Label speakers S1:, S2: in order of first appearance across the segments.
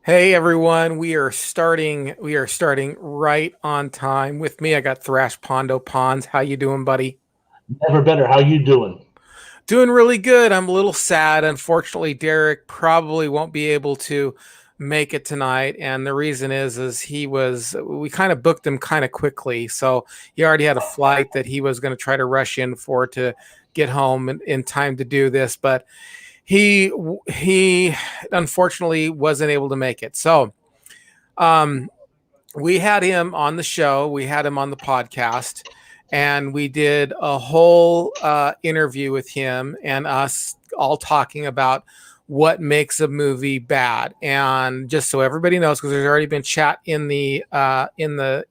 S1: Hey everyone, we are starting right on time. With me, I got Thrash Pondo Ponds. How you doing, buddy?
S2: Never better. How you doing?
S1: Doing really good. I'm a little sad. Unfortunately, Derek probably won't be able to make it tonight. And the reason is we kind of booked him kind of quickly. So he already had a flight that he was going to try to rush in for to get home in time to do this. But he unfortunately wasn't able to make it. So um we had him on the show, we had him on the podcast, and we did a whole interview with him and us all talking about what makes a movie bad. And just so everybody knows, because there's already been chat in the I don't know,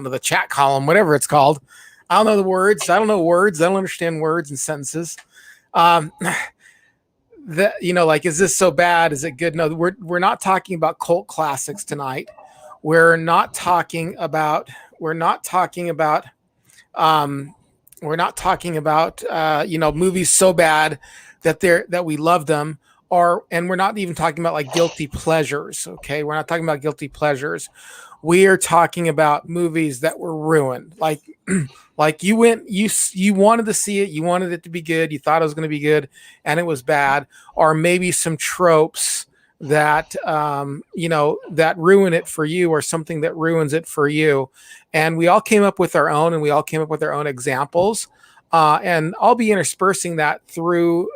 S1: the chat column, whatever it's called. I don't know the words. I don't know words. I don't understand words and sentences. Um, that, like, is this so bad? Is it good? No, we're not talking about cult classics tonight. We're not talking about we're not talking about um we're not talking about movies so bad that we love them, or and we're not even talking about like guilty pleasures. Okay, we're not talking about guilty pleasures. We are talking about movies that were ruined. Like you wanted to see it, you wanted it to be good, you thought it was going to be good, and it was bad. Or maybe some tropes that that ruin it for you, or something that ruins it for you. And we all came up with our own, and we all came up with our own examples. And I'll be interspersing that through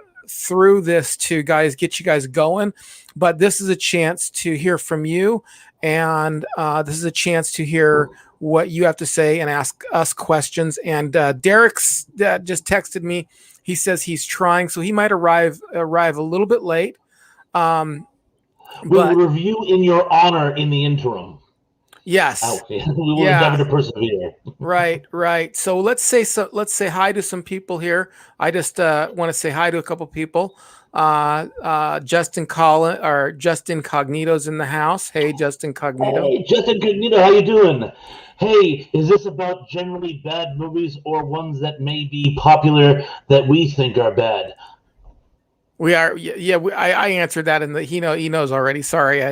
S1: this to get you guys going. But this is a chance to hear from you, and this is a chance to hear what you have to say and ask us questions. And Derek's just texted me. He says he's trying, so he might arrive a little bit late.
S2: We'll
S1: But
S2: review in your honor in the interim.
S1: yes,
S2: We will
S1: yeah,
S2: endeavor to persevere.
S1: right. So let's say hi to some people here. I just want to say hi to a couple people. Justin Collin or Justin Cognito's in the house. Hey, Justin Cognito.
S2: Hey, Justin Cognito, how you doing? Hey, is this about generally bad movies or ones that may be popular that we think are bad?
S1: We are, yeah. I answered that in the he knows already. Sorry,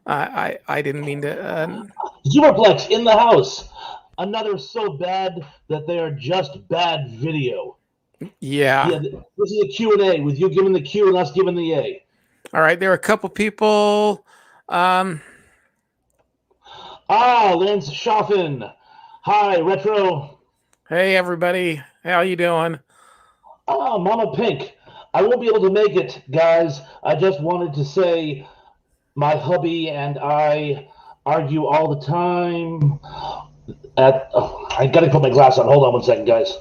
S1: I didn't mean to.
S2: Zoperxplex in the house. Another so bad that they are just bad video.
S1: Yeah.
S2: Yeah, this is a Q&A with you giving the Q and us giving the A.
S1: All right. There are a couple people.
S2: Lance Chaffin. Hi, Retro.
S1: Hey, everybody. How you doing?
S2: Mama Pink. I won't be able to make it, guys. I just wanted to say my hubby and I argue all the time. I gotta put my glass on. Hold on one second, guys.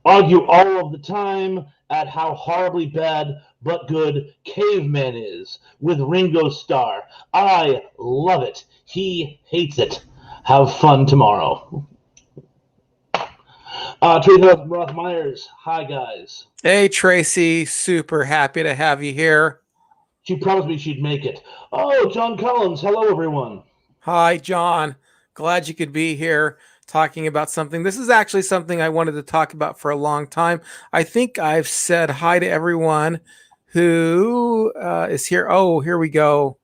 S2: Argue all of the time at how horribly bad but good Caveman is with Ringo Starr. I love it. He hates it. Have fun tomorrow. Tracy Roth Myers. Hi, guys.
S1: Hey, Tracy. Super happy to have you here.
S2: She promised me she'd make it. Oh, John Collins. Hello, everyone.
S1: Hi, John. Glad you could be here talking about something. This is actually something I wanted to talk about for a long time. I think I've said hi to everyone who is here. Oh, here we go.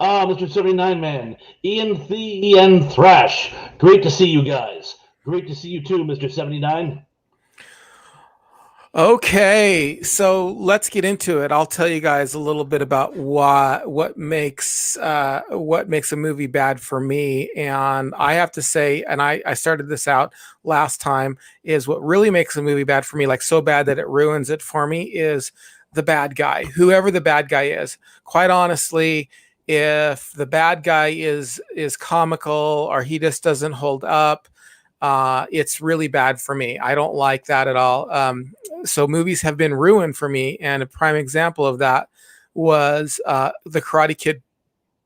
S2: Mr. 79 Man, Ian Thrash. Great to see you guys. Great to see you too, Mr. 79.
S1: Okay, so let's get into it. I'll tell you guys a little bit about what makes a movie bad for me. And I have to say, and I started this out last time, is what really makes a movie bad for me, like so bad that it ruins it for me, is the bad guy, whoever the bad guy is. Quite honestly, if the bad guy is comical, or he just doesn't hold up, it's really bad for me. I don't like that at all. So movies have been ruined for me, and a prime example of that was the Karate Kid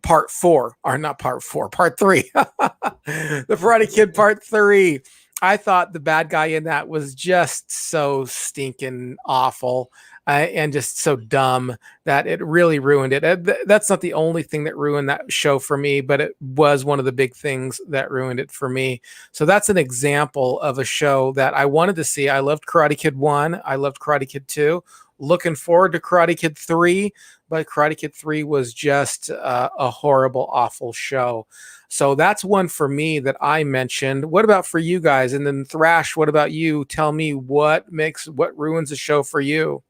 S1: Part 4, or not Part 4, Part 3. The Karate Kid Part 3. I thought the bad guy in that was just so stinking awful. And just so dumb that it really ruined it. That's not the only thing that ruined that show for me, but it was one of the big things that ruined it for me. So that's an example of a show that I wanted to see. I loved Karate Kid 1. I loved Karate Kid 2. looking forward to Karate Kid 3, but Karate Kid 3 was just a horrible, awful show. So that's one for me that I mentioned. What about for you guys? And then Thrash, what about you? Tell me what ruins a show for you?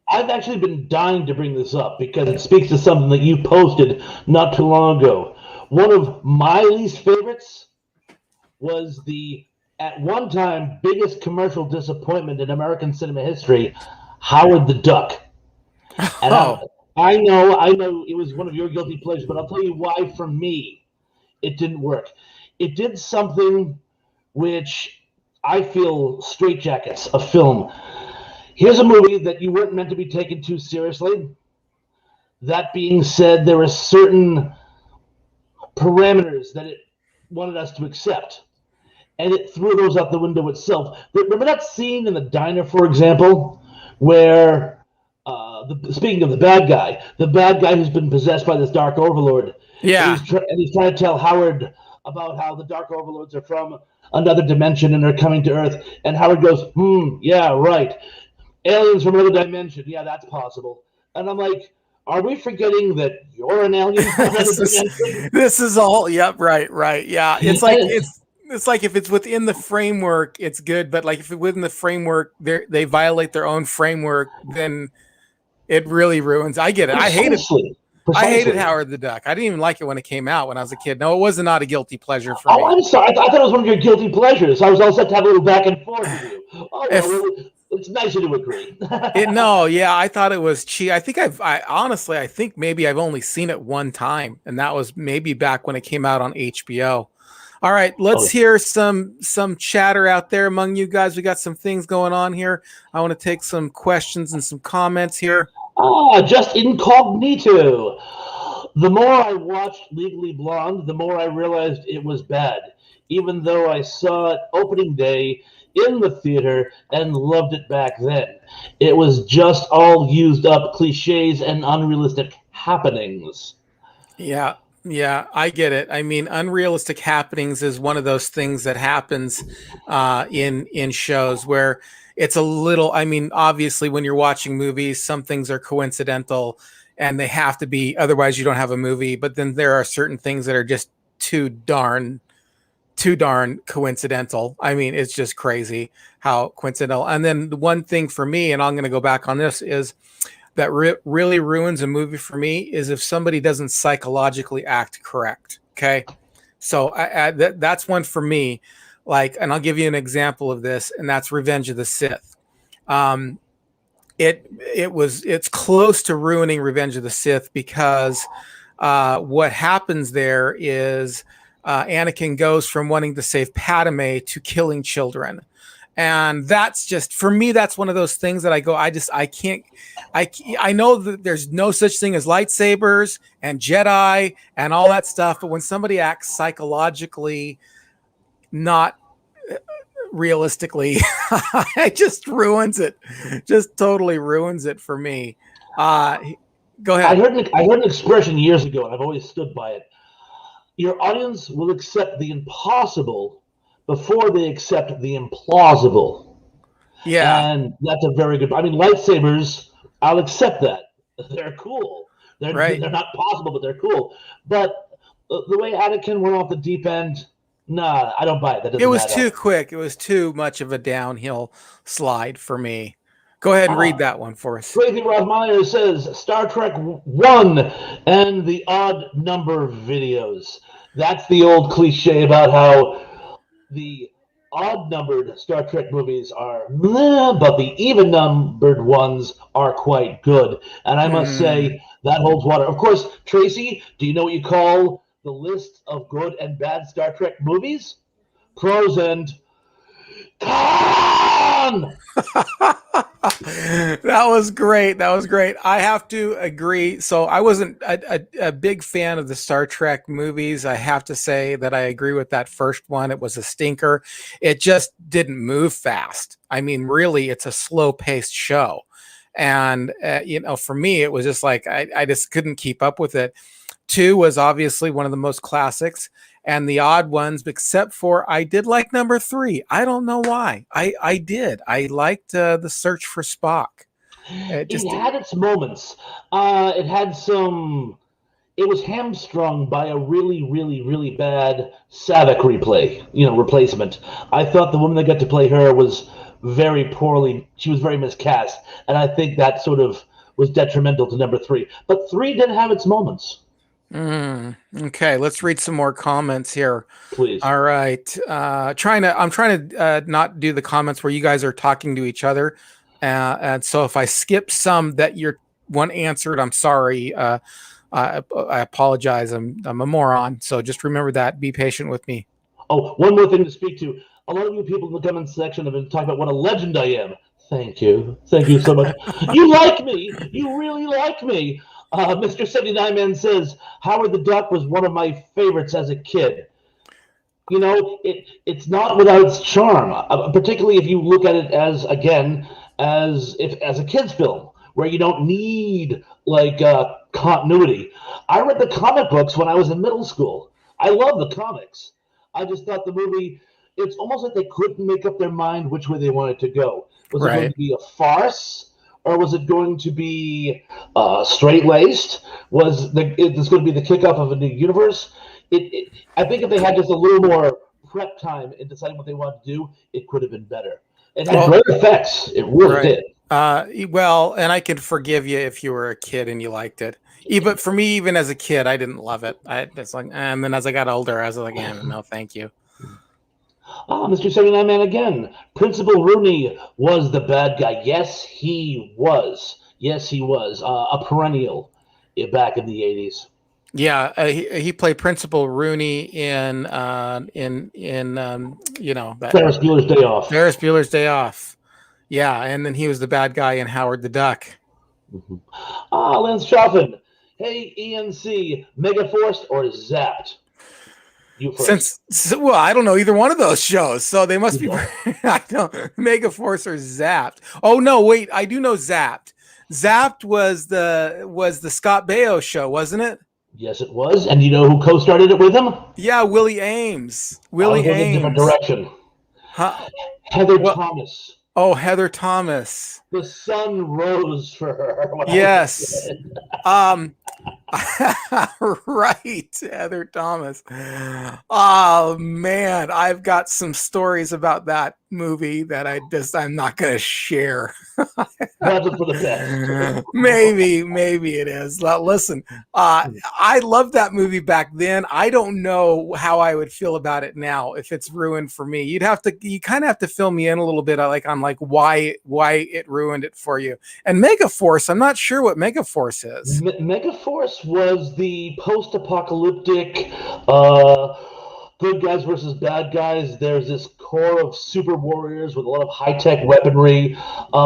S2: I've actually been dying to bring this up because it speaks to something that you posted not too long ago. One of my least favorites was the, at one time, biggest commercial disappointment in American cinema history, Howard the Duck. And
S1: Oh,
S2: I know it was one of your guilty pleasures, but I'll tell you why for me it didn't work. It did something which I feel straitjackets a film. Here's a movie that you weren't meant to be taken too seriously. That being said, there are certain parameters that it wanted us to accept, and it threw those out the window itself. Remember that scene in the diner, for example, where speaking of the bad guy who's been possessed by this dark overlord,
S1: yeah.
S2: and he's trying to tell Howard about how the dark overlords are from another dimension and are coming to Earth, and Howard goes, yeah, right. Aliens from another dimension. Yeah, that's possible. And I'm like, are we forgetting that you're an alien from another dimension?
S1: This is all. Yep. Right. Yeah. It's like
S2: And
S1: it's like if it's within the framework, it's good. But like if it's within the framework, they violate their own framework, then it really ruins. I get it.
S2: precisely,
S1: I hated
S2: precisely.
S1: Howard the Duck. I didn't even like it when it came out when I was a kid. No, it was not a guilty pleasure for
S2: Oh,
S1: me.
S2: I'm sorry. I thought it was one of your guilty pleasures. I was all set to have a little back and forth with you. Oh,
S1: If
S2: well, it's nicer to agree.
S1: no, yeah, I thought it was cheap. I honestly, I think maybe I've only seen it one time, and that was maybe back when it came out on HBO. All right, let's
S2: Oh,
S1: hear some chatter out there among you guys. We got some things going on here. I want to take some questions and some comments here.
S2: just incognito. The more I watched Legally Blonde, the more I realized it was bad, even though I saw it opening day in the theater and loved it back then. It was just all used up cliches and unrealistic happenings.
S1: Yeah, yeah, I get it. I mean, unrealistic happenings is one of those things that happens in shows where it's a little. I mean, obviously, when you're watching movies, some things are coincidental and they have to be. Otherwise, you don't have a movie. But then there are certain things that are just too darn coincidental. I mean, it's just crazy how coincidental. And then the one thing for me, and I'm going to go back on this, is that really ruins a movie for me is if somebody doesn't psychologically act correct. Okay. So that's one for me. Like, and I'll give you an example of this, and that's Revenge of the Sith. Um, it's close to ruining Revenge of the Sith because what happens there is Anakin goes from wanting to save Padme to killing children. And that's just, for me, that's one of those things that I go, I know that there's no such thing as lightsabers and Jedi and all that stuff. But when somebody acts psychologically, not realistically, it just ruins it. Just totally ruins it for me. Go ahead.
S2: I heard an expression years ago, and I've always stood by it. Your audience will accept the impossible before they accept the implausible.
S1: Yeah.
S2: And that's a very good. I mean, lightsabers, I'll accept that. They're cool.
S1: Right.
S2: They're not possible, but they're cool. But the way Anakin went off the deep end, nah, I don't buy it. That
S1: It
S2: doesn't
S1: was
S2: add
S1: too
S2: up.
S1: quick. It was too much of a downhill slide for me. Go ahead and read that one for us.
S2: Crazy Rob Meyer says Star Trek 1 and the odd number videos. That's the old cliche about how the odd numbered Star Trek movies are meh, but the even numbered ones are quite good. And I must
S1: Mm.
S2: say, that holds water. Of course, Tracy, do you know what you call the list of good and bad Star Trek movies? Pros and cons!
S1: That was great. That was great. I have to agree. So I wasn't a big fan of the Star Trek movies. I have to say that I agree with that first one. It was a stinker. It just didn't move fast. I mean, really, it's a slow paced show. And, for me, it was just like I just couldn't keep up with it. Two was obviously one of the most classics and the odd ones, except for I did like number 3. I don't know why. I did. I liked The Search for Spock. It
S2: It
S1: just
S2: had its moments. It had some. It was hamstrung by a really, really, really bad Savick replacement. I thought the woman that got to play her was very poorly. She was very miscast, and I think that sort of was detrimental to number three. But three did have its moments.
S1: Okay, let's read some more comments here.
S2: Please.
S1: All right. I'm trying to not do the comments where you guys are talking to each other. And so if I skip some that you're one answered, I'm sorry. I apologize. I'm a moron. So just remember that. Be patient with me.
S2: Oh, one more thing to speak to. A lot of you people in the comments section have been talking about what a legend I am. Thank you. Thank you so much. You like me. You really like me. Mr. 79 Man says Howard the Duck was one of my favorites as a kid. You know, it's not without its charm, particularly if you look at it as a kids film where you don't need like continuity. I read the comic books when I was in middle school. I love the comics. I just thought the movie, it's almost like they couldn't make up their mind which way they wanted to go. Was it going to be a farce, or was it going to be straight laced? It's going to be the kickoff of a new universe? I think if they had just a little more prep time in deciding what they wanted to do, it could have been better. It had great effects. It really did.
S1: Well, and I can forgive you if you were a kid and you liked it. But for me, even as a kid, I didn't love it. It's like, and then as I got older, I was like, no, thank you.
S2: Mr. 79 Man again. Principal Rooney was the bad guy. Yes, he was. Yes, he was. A perennial back in the 80s.
S1: Yeah, he played Principal Rooney in
S2: Ferris Bueller's Day Off.
S1: Ferris Bueller's Day Off. Yeah, and then he was the bad guy in Howard the Duck.
S2: Lance Chaffin. Hey, ENC, Megaforce or Zapped? You first.
S1: Well, I don't know either one of those shows, so they must be. I don't Megaforce or Zapped. Oh no, wait, I do know Zapped. Zapped was the Scott Baio show, wasn't it?
S2: Yes, it was. And you know who co-started it with him?
S1: Yeah, Willie Ames. Willie Ames.
S2: In a different direction.
S1: Huh?
S2: Heather Thomas.
S1: Oh, Heather Thomas.
S2: The sun rose for her.
S1: Yes. Right, Heather Thomas. Oh man, I've got some stories about that movie that I'm not going to share.
S2: That's for the best.
S1: Maybe it is. Listen, I loved that movie back then. I don't know how I would feel about it now if it's ruined for me. You kind of have to fill me in a little bit on why it ruined it for you. And Megaforce, I'm not sure what Megaforce is.
S2: Megaforce was the post-apocalyptic good guys versus bad guys. There's this core of super warriors with a lot of high-tech weaponry.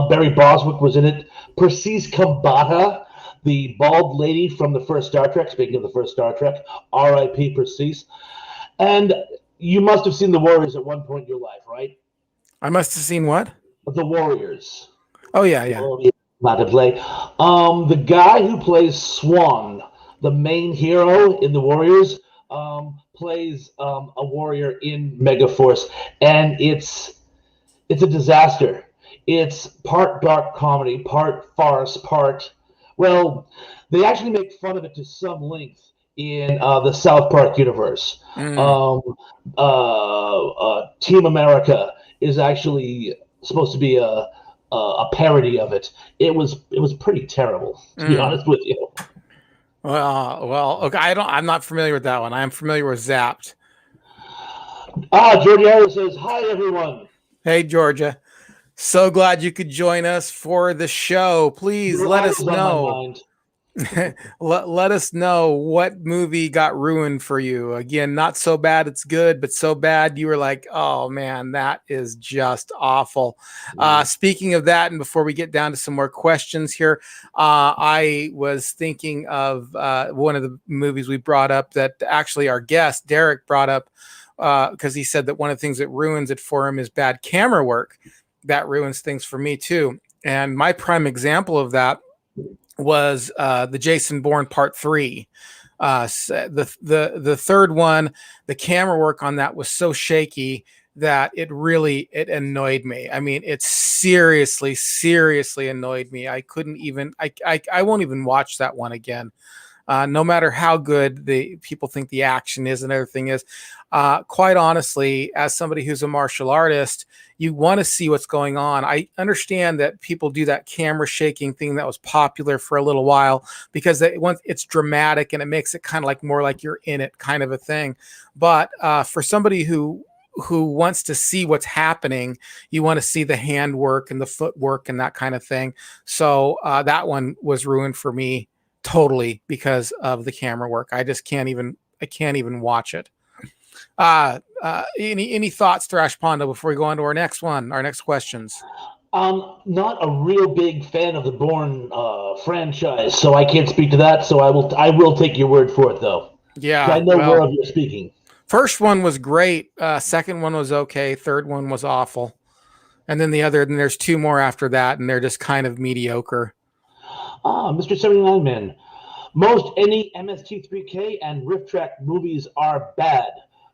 S2: Barry Boswick was in it. Persis Kambata, the bald lady from the first Star Trek, speaking of the first Star Trek, R.I.P. Persis. And you must have seen The Warriors at one point in your life, right?
S1: I must have seen what?
S2: The Warriors.
S1: Oh, yeah.
S2: Not to play. The guy who plays Swan, the main hero in The Warriors, plays a warrior in Megaforce, and it's a disaster. It's part dark comedy, part farce, well, they actually make fun of it to some length in the South Park universe. Team America is actually supposed to be a parody of it. It was pretty terrible, to be honest with you.
S1: Well, okay. I'm not familiar with that one. I'm familiar with Zapped.
S2: Georgia Ayres says, "Hi everyone."
S1: Hey Georgia, so glad you could join us for the show. Please let us know. let us know what movie got ruined for you. Again, not so bad it's good, but so bad you were like, oh man, that is just awful. Speaking of that, and before we get down to some more questions here, I was thinking of one of the movies we brought up that actually our guest Derek brought up, because he said that one of the things that ruins it for him is bad camera work. That ruins things for me too. And my prime example of that was the Jason Bourne Part III. The third one, the camera work on that was so shaky that it annoyed me. I mean, it seriously annoyed me. I couldn't even, I won't even watch that one again. No matter how good the people think the action is and everything is. Quite honestly, as somebody who's a martial artist, you want to see what's going on. I understand that people do that camera shaking thing that was popular for a little while because it's dramatic and it makes it kind of like more like you're in it kind of a thing. But for somebody who wants to see what's happening, you want to see the handwork and the footwork and that kind of thing. So that one was ruined for me totally because of the camera work. I can't even watch it. Any thoughts, Thrash Pondo, before we go on to our next questions?
S2: Not a real big fan of the Bourne franchise, so I can't speak to that. So I will take your word for it, though.
S1: Yeah,
S2: I know whereof you're speaking.
S1: First one was great. Second one was okay. Third one was awful. And then there's two more after that, and they're just kind of mediocre.
S2: Mr. 79 Man. Most any MST3K and Riff Track movies are bad,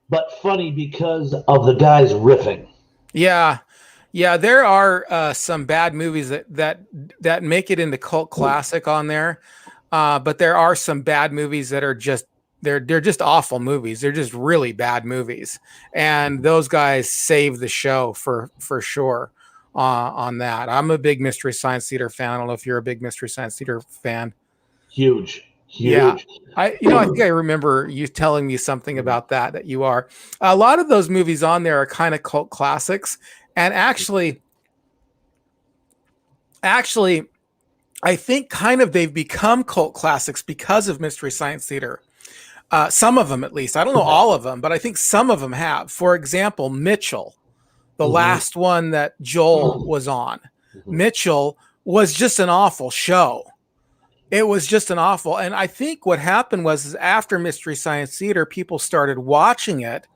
S2: but funny because of the guys riffing.
S1: Yeah, there are some bad movies that make it into cult classic on there, but there are some bad movies that are just they're just awful movies. They're just really bad movies, and those guys save the show for sure on that. I'm a big Mystery Science Theater fan. I don't know if you're a big Mystery Science Theater fan.
S2: Huge.
S1: Yeah, I think I remember you telling me something about that you are. A lot of those movies on there are kind of cult classics, and actually, I think kind of they've become cult classics because of Mystery Science Theater. Some of them, at least. I don't know all of them, but I think some of them have. For example, Mitchell, the last one that Joel was on. Mitchell was just an awful show. It was just an awful, and I think what happened was after Mystery Science Theater, people started watching it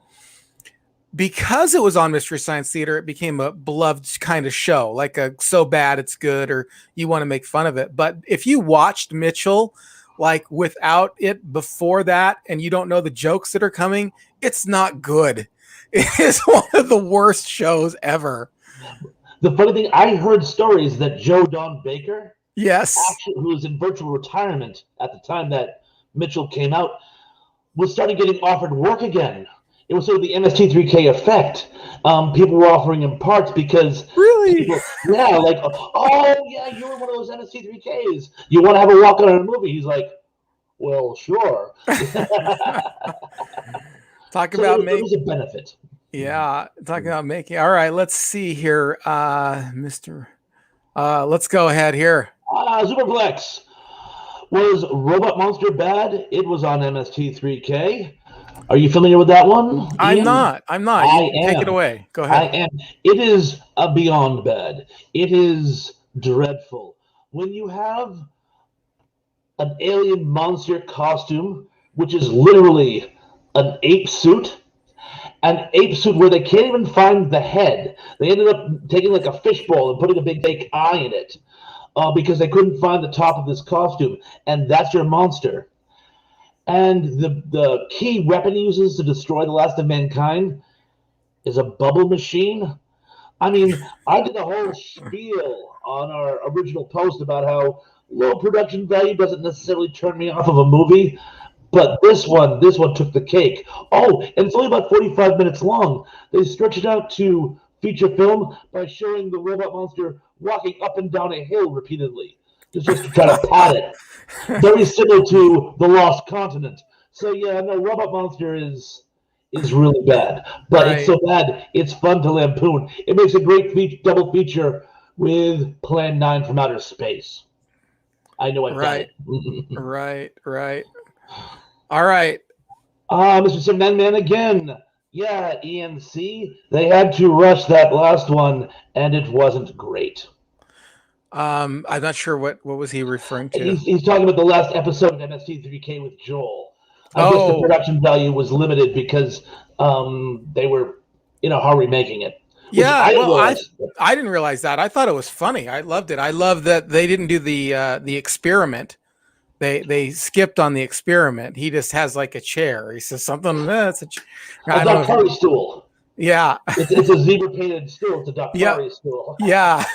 S1: because it was on Mystery Science Theater. It became a beloved kind of show, like a so bad it's good, or you want to make fun of it. But if you watched Mitchell, like without it before that, and you don't know the jokes that are coming, it's not good. It is one of the worst shows ever.
S2: The funny thing, I heard stories that Joe Don Baker,
S1: yes,
S2: actually, who was in virtual retirement at the time that Mitchell came out, was starting getting offered work again. It was sort of the MST3K effect. People were offering him parts because
S1: really,
S2: like, oh yeah, you were one of those MST3Ks. You want to have a walk on in a movie? He's like, well, sure.
S1: Talk about
S2: it was a benefit.
S1: Yeah, talking about making. All right, let's see here, Mister. Let's go ahead here.
S2: Zoperxplex. Was Robot Monster bad? It was on MST3K. Are you familiar with that one, Ian?
S1: I'm not. Take it away. Go ahead.
S2: I am. It is beyond bad. It is dreadful. When you have an alien monster costume, which is literally an ape suit, where they can't even find the head. They ended up taking like a fishbowl and putting a big fake eye in it because they couldn't find the top of this costume, and that's your monster. And the key weapon he uses to destroy the last of mankind is a bubble machine. I mean, I did a whole spiel on our original post about how low production value doesn't necessarily turn me off of a movie, but this one took the cake. Oh, and it's only about 45 minutes long. They stretch it out to feature film by showing the robot monster walking up and down a hill repeatedly, just to try to pad it. Very similar to The Lost Continent. So yeah, no, Robot Monster is really bad, but It's so bad it's fun to lampoon. It makes a great double feature with Plan 9 from Outer Space. I know I've got it.
S1: Right. All right.
S2: Mr. 79 Man again. Yeah, ENC. They had to rush that last one, and it wasn't great.
S1: I'm not sure what was he referring to.
S2: He's talking about the last episode of MST3K with Joel. I guess the production value was limited because they were in a hurry making it.
S1: Yeah, I didn't realize that. I thought it was funny. I loved it. I love that they didn't do the experiment. They skipped on the experiment. He just has like a chair. He says something. It's a chair.
S2: I thought party stool.
S1: Yeah.
S2: It's a zebra painted stool. It's a
S1: Yeah.
S2: Daktari stool.
S1: Yeah.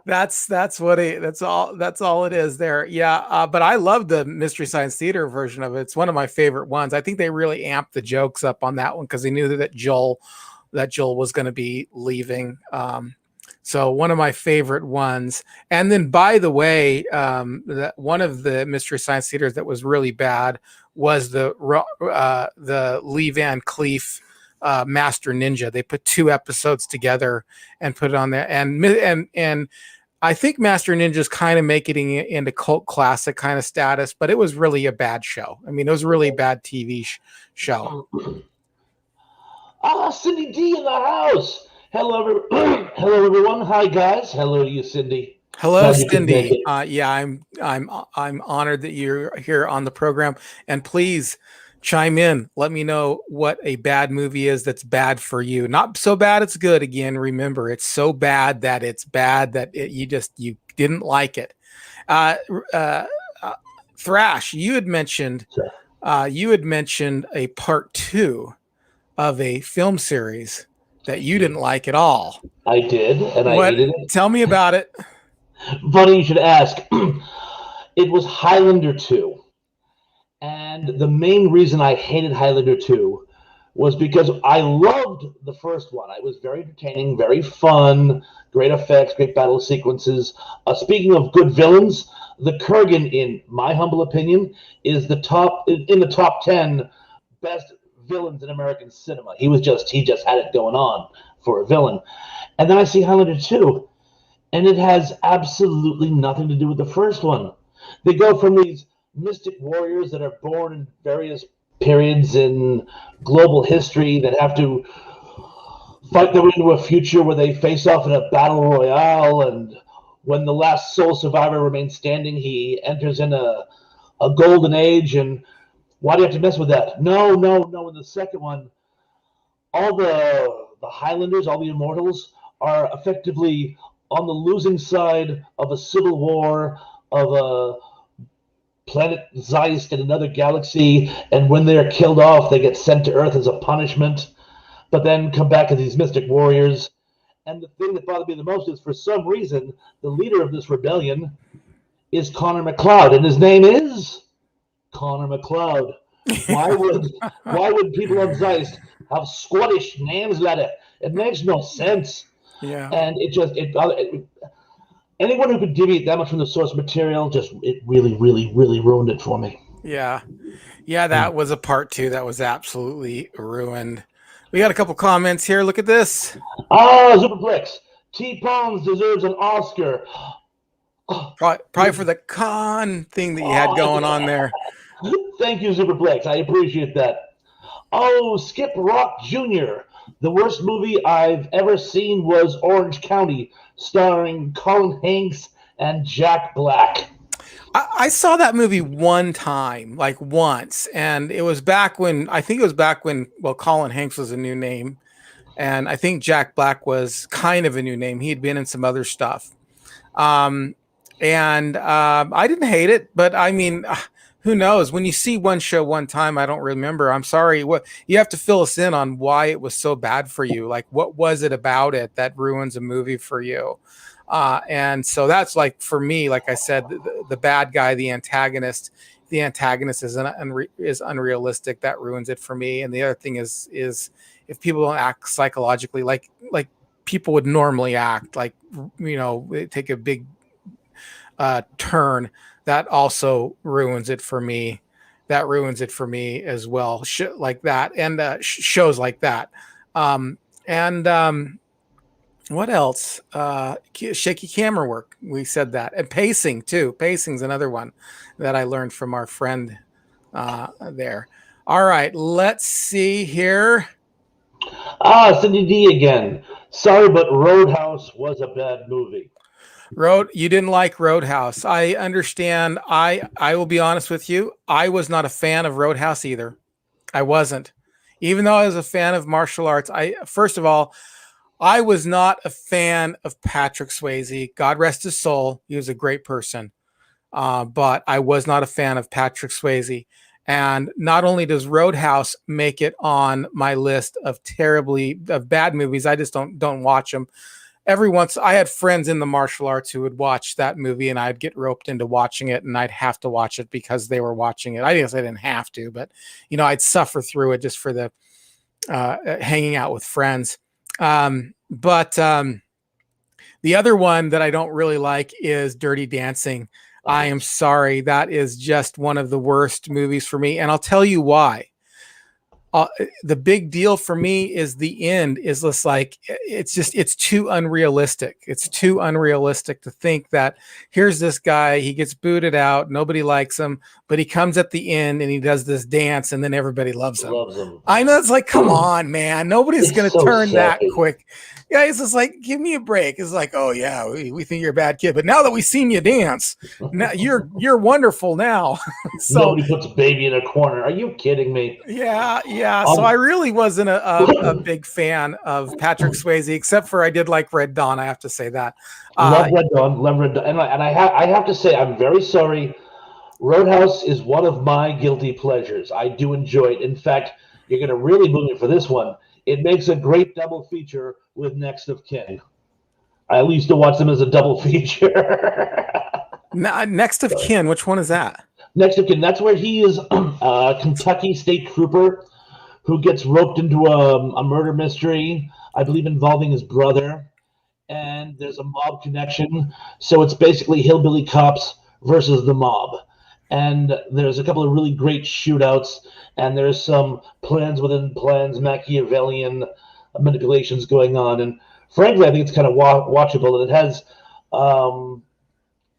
S1: That's all it is there. Yeah. But I love the Mystery Science Theater version of it. It's one of my favorite ones. I think they really amped the jokes up on that one because they knew that Joel was going to be leaving. So one of my favorite ones. And then, by the way, that one of the Mystery Science Theaters that was really bad was the Lee Van Cleef Master Ninja. They put 2 episodes together and put it on there, and I think Master Ninja's kind of making it into cult classic kind of status, but it was really a bad show. I mean, it was a really bad TV show.
S2: Cindee D in the house. Hello, hello everyone. Hi guys. Hello to you, Cindee.
S1: Hello,
S2: Glad you could make
S1: Cindy.
S2: it.
S1: Yeah, I'm honored that you're here on the program, and please chime in. Let me know what a bad movie is that's bad for you. Not so bad it's good. Again, remember, it's so bad that it's bad that you didn't like it. Uh, uh, Thrash, you had mentioned a part 2 of a film series that you didn't like at all.
S2: I did, and I
S1: What?
S2: hated it.
S1: Tell me about it.
S2: Funny you should ask. It was Highlander 2. And the main reason I hated Highlander 2 was because I loved the first one. It was very entertaining, very fun, great effects, great battle sequences. Speaking of good villains, the Kurgan, in my humble opinion, is in the top 10 best villains in American cinema. He just had it going on for a villain. And then I see Highlander 2, and it has absolutely nothing to do with the first one. They go from these mystic warriors that are born in various periods in global history that have to fight their way into a future where they face off in a battle royale, and when the last sole survivor remains standing, he enters in a golden age. And why do you have to mess with that? No, no, no. In the second one, all the Highlanders, all the immortals, are effectively on the losing side of a civil war of a planet Zeist in another galaxy, and when they're killed off, they get sent to Earth as a punishment, but then come back as these mystic warriors. And the thing that bothered me the most is, for some reason, the leader of this rebellion is Connor McLeod, and his name is Connor McLeod. Why would people on Zeist have Scottish names like that? It makes no sense.
S1: Yeah.
S2: And anyone who could deviate that much from the source material, it really, really, really ruined it for me.
S1: Yeah. Yeah, that was a part 2 that was absolutely ruined. We got a couple comments here. Look at this.
S2: Zoperxplex. T-Pones deserves an Oscar.
S1: Probably for the con thing that you had going on there.
S2: Thank you, Zoperxplex. I appreciate that. Skip Rock Jr. The worst movie I've ever seen was Orange County, starring Colin Hanks and Jack Black.
S1: I saw that movie one time, like once, and it was back when Colin Hanks was a new name, and I think Jack Black was kind of a new name. He had been in some other stuff. I didn't hate it, but I mean, who knows? When you see one show one time, I don't remember. I'm sorry. What you have to fill us in on why it was so bad for you. Like, what was it about it that ruins a movie for you? And so that's, like, for me, like I said, the bad guy, the antagonist is unrealistic. That ruins it for me. And the other thing is if people don't act psychologically like people would normally act, like, take a big turn, that also ruins it for me. That ruins it for me as well. Like that, and shows like that. What else? Shaky camera work. We said that, and pacing too. Pacing's another one that I learned from our friend there. All right, let's see here.
S2: Cindee D again. Sorry, but Roadhouse was a bad movie.
S1: You didn't like Roadhouse. I understand. I will be honest with you. I was not a fan of Roadhouse either. I wasn't. Even though I was a fan of martial arts, first of all, I was not a fan of Patrick Swayze. God rest his soul. He was a great person. But I was not a fan of Patrick Swayze. And not only does Roadhouse make it on my list of bad movies, I just don't watch them. Every once I had friends in the martial arts who would watch that movie, and I'd get roped into watching it, and I'd have to watch it because they were watching it. I guess I didn't have to, but I'd suffer through it just for the hanging out with friends. But the other one that I don't really like is Dirty Dancing. I am sorry. That is just one of the worst movies for me. And I'll tell you why. The big deal for me is the end is just like, it's too unrealistic. It's too unrealistic to think that here's this guy, he gets booted out, nobody likes him, but he comes at the end and he does this dance and then everybody loves him. I know, it's like, come on, man, nobody's going to turn that quick. Yeah, it's just like, give me a break. It's like, oh yeah, we think you're a bad kid, but now that we've seen you dance, now you're wonderful now. So
S2: nobody puts baby in a corner. Are you kidding me?
S1: Yeah. So I really wasn't a big fan of Patrick Swayze, except for I did like Red Dawn. I have to say that.
S2: Love Red Dawn, and I have to say, I'm very sorry. Roadhouse is one of my guilty pleasures. I do enjoy it. In fact, you're going to really move me for this one. It makes a great double feature with Next of Kin. I used to watch them as a double feature.
S1: Next of Kin, which one is that?
S2: Next of Kin, that's where he is a Kentucky State Trooper who gets roped into a murder mystery, I believe involving his brother, and there's a mob connection. So it's basically hillbilly cops versus the mob. And there's a couple of really great shootouts, and there's some plans within plans, Machiavellian manipulations going on. And frankly, I think it's kind of watchable, and it has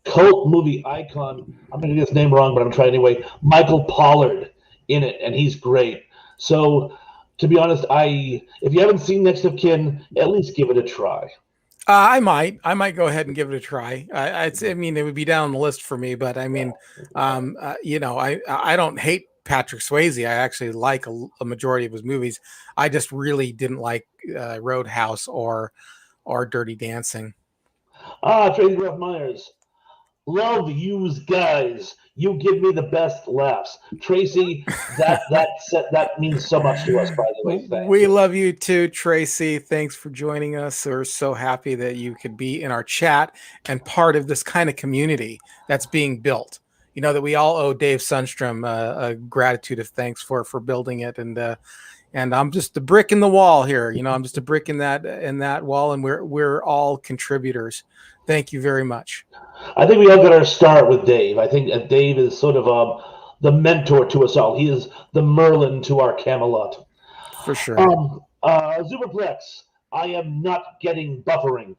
S2: cult movie icon, I'm going to get his name wrong, but I'm going to try anyway, Michael Pollard in it, and he's great. So, to be honest, if you haven't seen Next of Kin, at least give it a try.
S1: I might go ahead and give it a try. I mean, it would be down on the list for me, but I mean, I don't hate Patrick Swayze. I actually like a majority of his movies. I just really didn't like Roadhouse or Dirty Dancing.
S2: Tracy Ralph Myers. Love yous guys. You give me the best laughs. Tracy, that means so much to us, by the way.
S1: We love you too, Tracy. Thanks for joining us. We're so happy that you could be in our chat and part of this kind of community that's being built. That we all owe Dave Sundstrom a gratitude of thanks for building it. And I'm just a brick in the wall here. I'm just a brick in that wall, and we're all contributors. Thank you very much.
S2: I think we all got our start with Dave. I think Dave is sort of the mentor to us all. He is the Merlin to our Camelot.
S1: For sure.
S2: Zoperxplex, I am not getting buffering.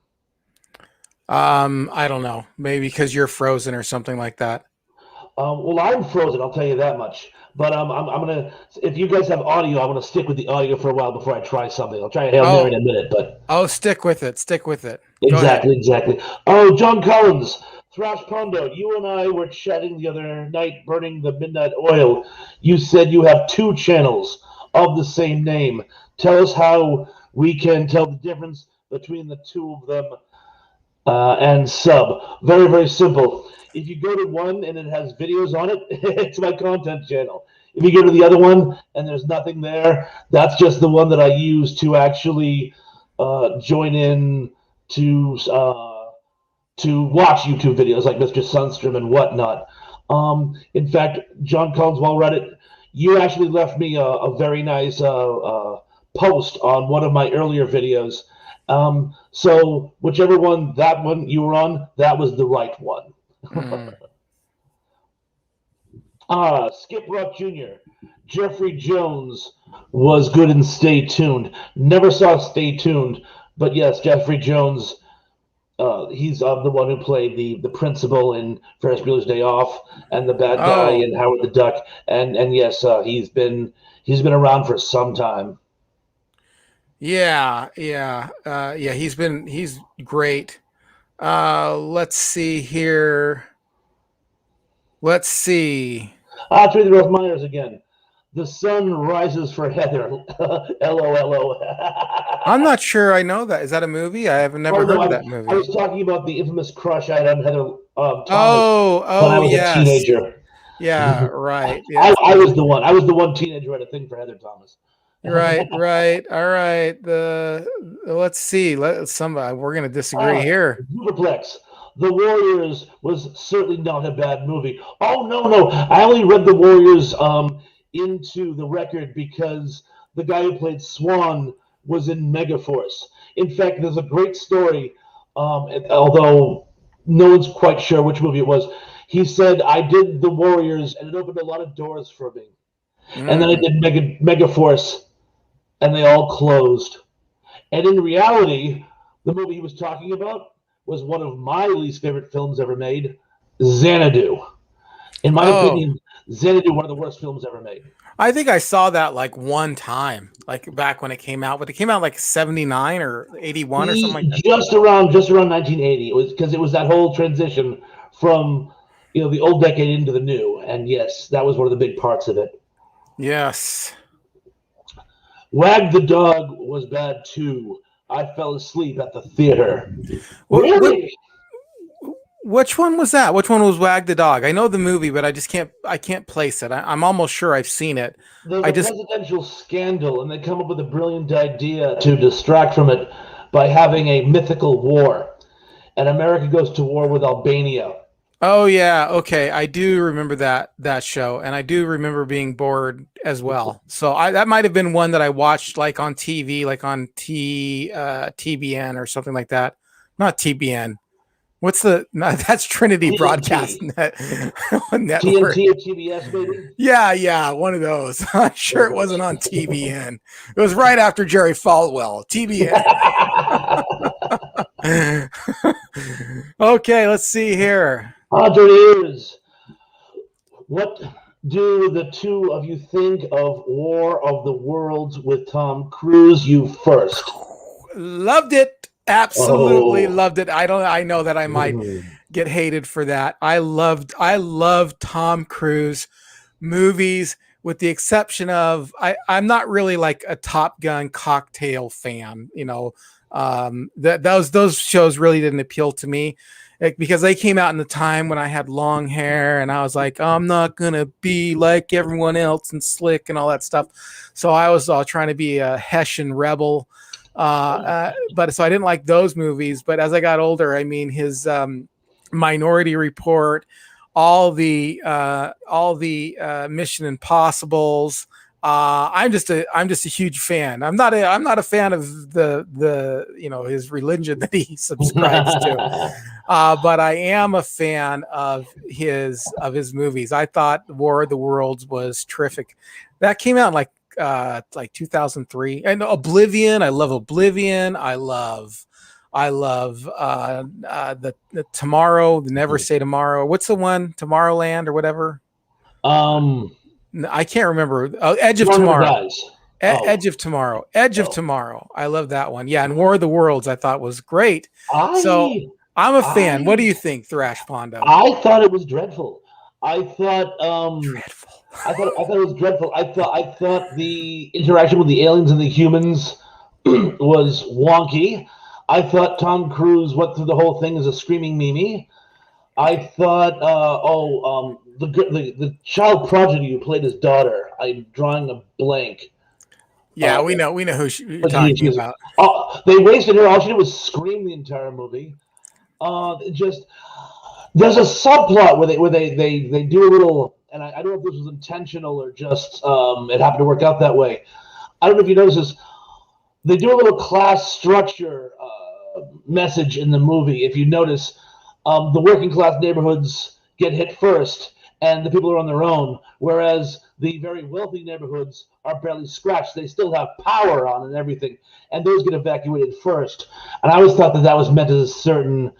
S1: I don't know. Maybe because you're frozen or something like that.
S2: Well, I'm frozen, I'll tell you that much. But I'm gonna. If you guys have audio, I'm gonna stick with the audio for a while before I try something. I'll try a Hail Mary in a minute, but
S1: stick with it. Stick with it.
S2: Exactly. Oh, John Collins, Thrash Pondo, you and I were chatting the other night, burning the midnight oil. You said you have 2 channels of the same name. Tell us how we can tell the difference between the 2 of them and sub. Very, very simple. If you go to one and it has videos on it, it's my content channel. If you go to the other one and there's nothing there, that's just the one that I use to actually join in to watch YouTube videos like Mr. Sundstrom and whatnot. In fact, John Collins, while we're at it, you actually left me a very nice post on one of my earlier videos. So whichever one, that one you were on, that was the right one. Skip Rock Jr. Jeffrey Jones was good in Stay Tuned. Never saw Stay Tuned, but yes, Jeffrey Jones. He's the one who played the principal in Ferris Bueller's Day Off and the bad guy in Howard the Duck. And yes, he's been around for some time.
S1: Yeah. He's great. Let's see here. Let's see.
S2: Tracy Ralph Myers again. The sun rises for Heather. LOLO.
S1: I'm not sure I know that. Is that a movie? I have never heard of that movie.
S2: I was talking about the infamous crush I had on Heather Thomas
S1: when
S2: I was a teenager.
S1: Yeah, right. Yeah,
S2: I was the one. I was the one teenager who had a thing for Heather Thomas.
S1: right, right. All right. Let's see. Somebody we're gonna disagree here.
S2: Zoperxplex. The Warriors was certainly not a bad movie. Oh no. I only read The Warriors into the record because the guy who played Swan was in Megaforce. In fact, there's a great story, although no one's quite sure which movie it was. He said, I did The Warriors and it opened a lot of doors for me. And then I did Megaforce and they all closed. And in reality, the movie he was talking about was one of my least favorite films ever made, Xanadu. In my opinion, Xanadu, one of the worst films ever made.
S1: I think I saw that like one time, like back when it came out, but it came out like 79 or 81 or something like that.
S2: Just around 1980. It was because it was that whole transition from the old decade into the new. And yes, that was one of the big parts of it.
S1: Yes.
S2: Wag the Dog was bad too. I fell asleep at the theater. Really?
S1: Which one was that? Which one was Wag the Dog? I know the movie, but I can't place it. I'm almost sure I've seen it.
S2: There's a presidential scandal, and they come up with a brilliant idea to distract from it by having a mythical war. And America goes to war with Albania.
S1: Oh yeah, okay. I do remember that show, and I do remember being bored as well. So that might have been one that I watched like on TV, like on TBN or something like that. Not TBN. That's Trinity
S2: TNT.
S1: Broadcast Network.
S2: TNT or TBS, maybe?
S1: Yeah, one of those. I'm sure it wasn't on TBN. It was right after Jerry Falwell. TBN. Okay, let's see here.
S2: Ayres, what do the two of you think of War of the Worlds with Tom Cruise? You first.
S1: Loved it. Absolutely loved it. I know that I might get hated for that. I loved Tom Cruise movies, with the exception of I'm not really like a Top Gun cocktail fan. Those shows really didn't appeal to me, because they came out in the time when I had long hair and I was like, I'm not gonna be like everyone else and slick and all that stuff. So I was trying to be a Hessian rebel. But so I didn't like those movies. But as I got older, I mean, his Minority Report, all the Mission Impossibles. I'm just a huge fan. I'm not a fan of the his religion that he subscribes to, but I am a fan of his movies. I thought War of the Worlds was terrific. That came out in like 2003. And Oblivion. I love Oblivion. I love the Tomorrow, the Never Say Tomorrow. What's the one? Tomorrowland or whatever. I can't remember. Edge of Tomorrow. Edge of Tomorrow. Edge of Tomorrow. I love that one. Yeah, and War of the Worlds I thought was great. So I'm a fan. What do you think, Thrash Pondo?
S2: I thought it was dreadful. I thought dreadful. I thought it was dreadful. I thought the interaction with the aliens and the humans was wonky. I thought Tom Cruise went through the whole thing as a screaming Mimi. I thought, the child prodigy who played his daughter. I'm drawing a blank.
S1: Yeah, we know who you're talking about.
S2: They wasted her. All she did was scream the entire movie. There's a subplot where they do a little, and I don't know if this was intentional or just it happened to work out that way. I don't know if you notice this. They do a little class structure message in the movie. If you notice, the working class neighborhoods get hit first, and the people are on their own, whereas the very wealthy neighborhoods are barely scratched. They still have power on and everything, and those get evacuated first. And I always thought that was meant as a certain,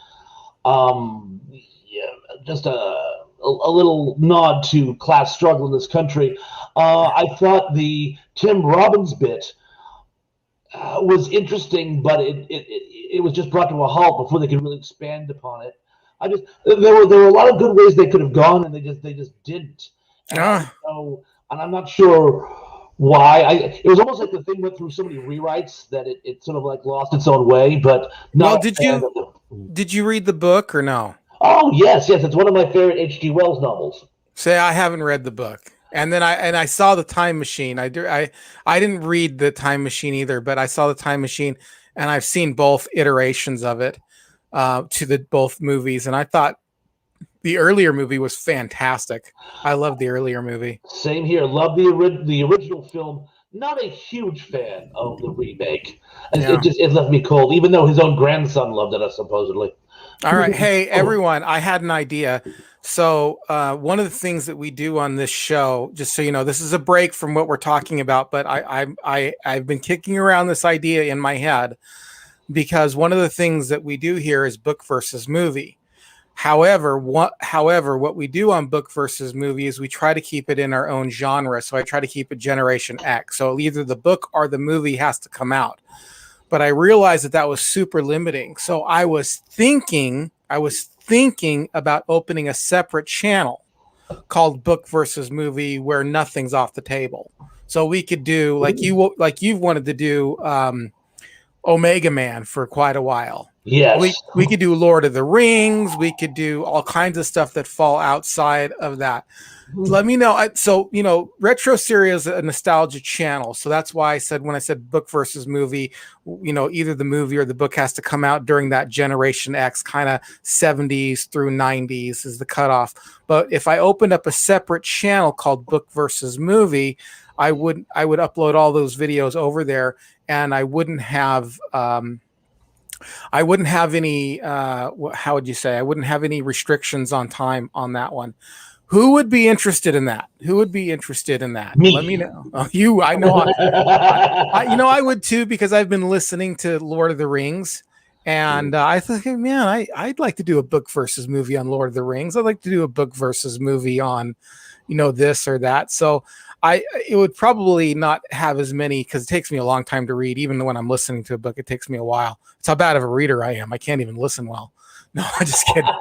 S2: just a little nod to class struggle in this country. I thought the Tim Robbins bit was interesting, but it was just brought to a halt before they could really expand upon it. There were a lot of good ways they could have gone, and they just didn't. And I'm not sure why. It was almost like the thing went through so many rewrites that it sort of like lost its own way. But no.
S1: Well, did you read the book or no?
S2: Oh yes, it's one of my favorite H.G. Wells novels.
S1: Say I haven't read the book. And then I saw the Time Machine. I didn't read the Time Machine either, but I saw the Time Machine, and I've seen both iterations of it, to the both movies, and I thought the earlier movie was fantastic. I love the earlier movie.
S2: Same here. Love the original film. Not a huge fan of the remake.
S1: Yeah.
S2: It left me cold, even though his own grandson loved it, supposedly.
S1: All right. Hey, everyone, I had an idea. So, one of the things that we do on this show, just so you know, this is a break from what we're talking about, but I've been kicking around this idea in my head because one of the things that we do here is book versus movie. However, what we do on book versus movie is we try to keep it in our own genre. So I try to keep it Generation X. So either the book or the movie has to come out. But I realized that was super limiting. So I was thinking about opening a separate channel called Book versus Movie where nothing's off the table. So we could do like you've wanted to do Omega Man for quite a while.
S2: Yes.
S1: We could do Lord of the Rings. We could do all kinds of stuff that fall outside of that. Let me know. So, Retro Series is a nostalgia channel. So that's why I said, when I said book versus movie, either the movie or the book has to come out during that Generation X kind of 70s through 90s is the cutoff. But if I opened up a separate channel called Book versus Movie, I would upload all those videos over there, and I wouldn't have any how would you say? I wouldn't have any restrictions on time on that one. Who would be interested in that?
S2: Me.
S1: Let me know. Oh, I know. I would too, because I've been listening to Lord of the Rings, and I thought, hey, man, I'd like to do a book versus movie on Lord of the Rings. I'd like to do a book versus movie on, this or that. So it would probably not have as many, because it takes me a long time to read. Even when I'm listening to a book, it takes me a while. It's how bad of a reader I am. I can't even listen well. No, I'm just kidding.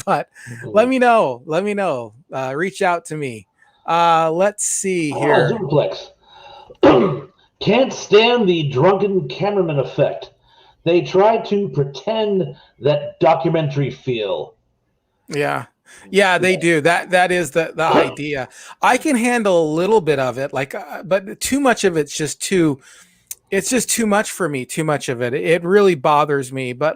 S1: But let me know. Reach out to me. Let's see here.
S2: Zoperxplex. Can't stand the drunken cameraman effect. They try to pretend that documentary feel.
S1: Yeah, they do. That is the idea. I can handle a little bit of it, but too much of it's just too much for me. Too much of it. It really bothers me. But